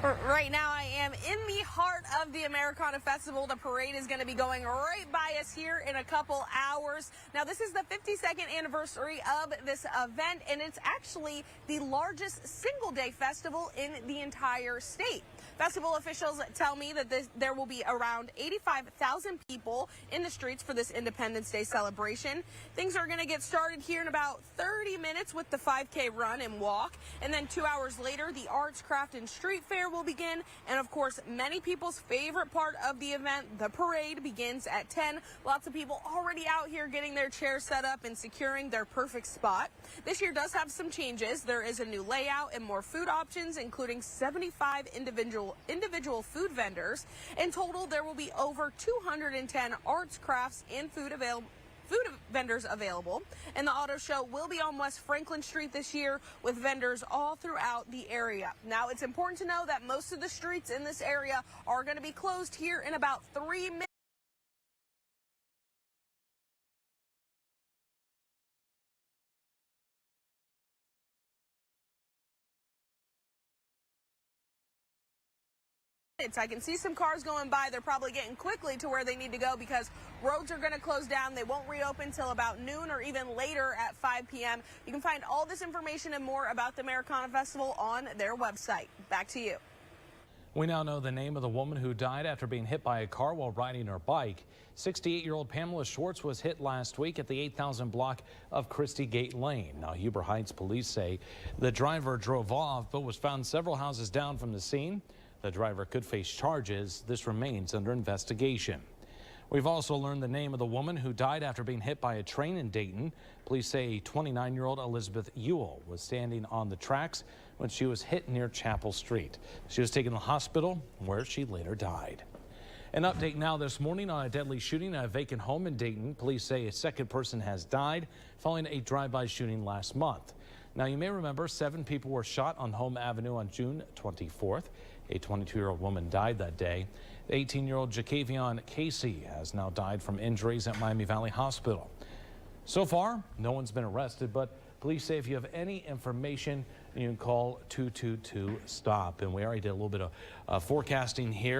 Right now, I am in the heart of the Americana Festival. The parade is going to be going right by us here in a couple hours. Now, this is the 52nd anniversary of this event, and it's actually the largest single-day festival in the entire state. Festival officials tell me that there will be around 85,000 people in the streets for this Independence Day celebration. Things are going to get started here in about 30 minutes with the 5K run and walk, and then 2 hours later, the Arts, Craft, and Street Fair will begin. And of course, many people's favorite part of the event, the parade, begins at 10. Lots of people already out here getting their chairs set up and securing their perfect spot. This year does have some changes. There is a new layout and more food options, including 75 individual food vendors. In total, there will be over 210 arts, crafts, and food vendors available. And the auto show will be on West Franklin Street this year with vendors all throughout the area. Now, it's important to know that most of the streets in this area are going to be closed here in about 3 minutes. I can see some cars going by. They're probably getting quickly to where they need to go because roads are going to close down. They won't reopen until about noon or even later at 5 p.m. You can find all this information and more about the Americana Festival on their website. Back to you. We now know the name of the woman who died after being hit by a car while riding her bike. 68-year-old Pamela Schwartz was hit last week at the 8,000 block of Christie Gate Lane. Now, Huber Heights police say the driver drove off but was found several houses down from the scene. The driver could face charges. This remains under investigation. We've also learned the name of the woman who died after being hit by a train in Dayton. Police say 29-year-old Elizabeth Ewell was standing on the tracks when she was hit near Chapel Street. She was taken to the hospital where she later died. An update now this morning on a deadly shooting at a vacant home in Dayton. Police say a second person has died following a drive-by shooting last month. Now, you may remember 7 people were shot on Home Avenue on June 24th. A 22-year-old woman died that day. The 18-year-old Jacavion Casey has now died from injuries at Miami Valley Hospital. So far, no one's been arrested, but police say if you have any information, you can call 222-STOP. And we already did a little bit of forecasting here.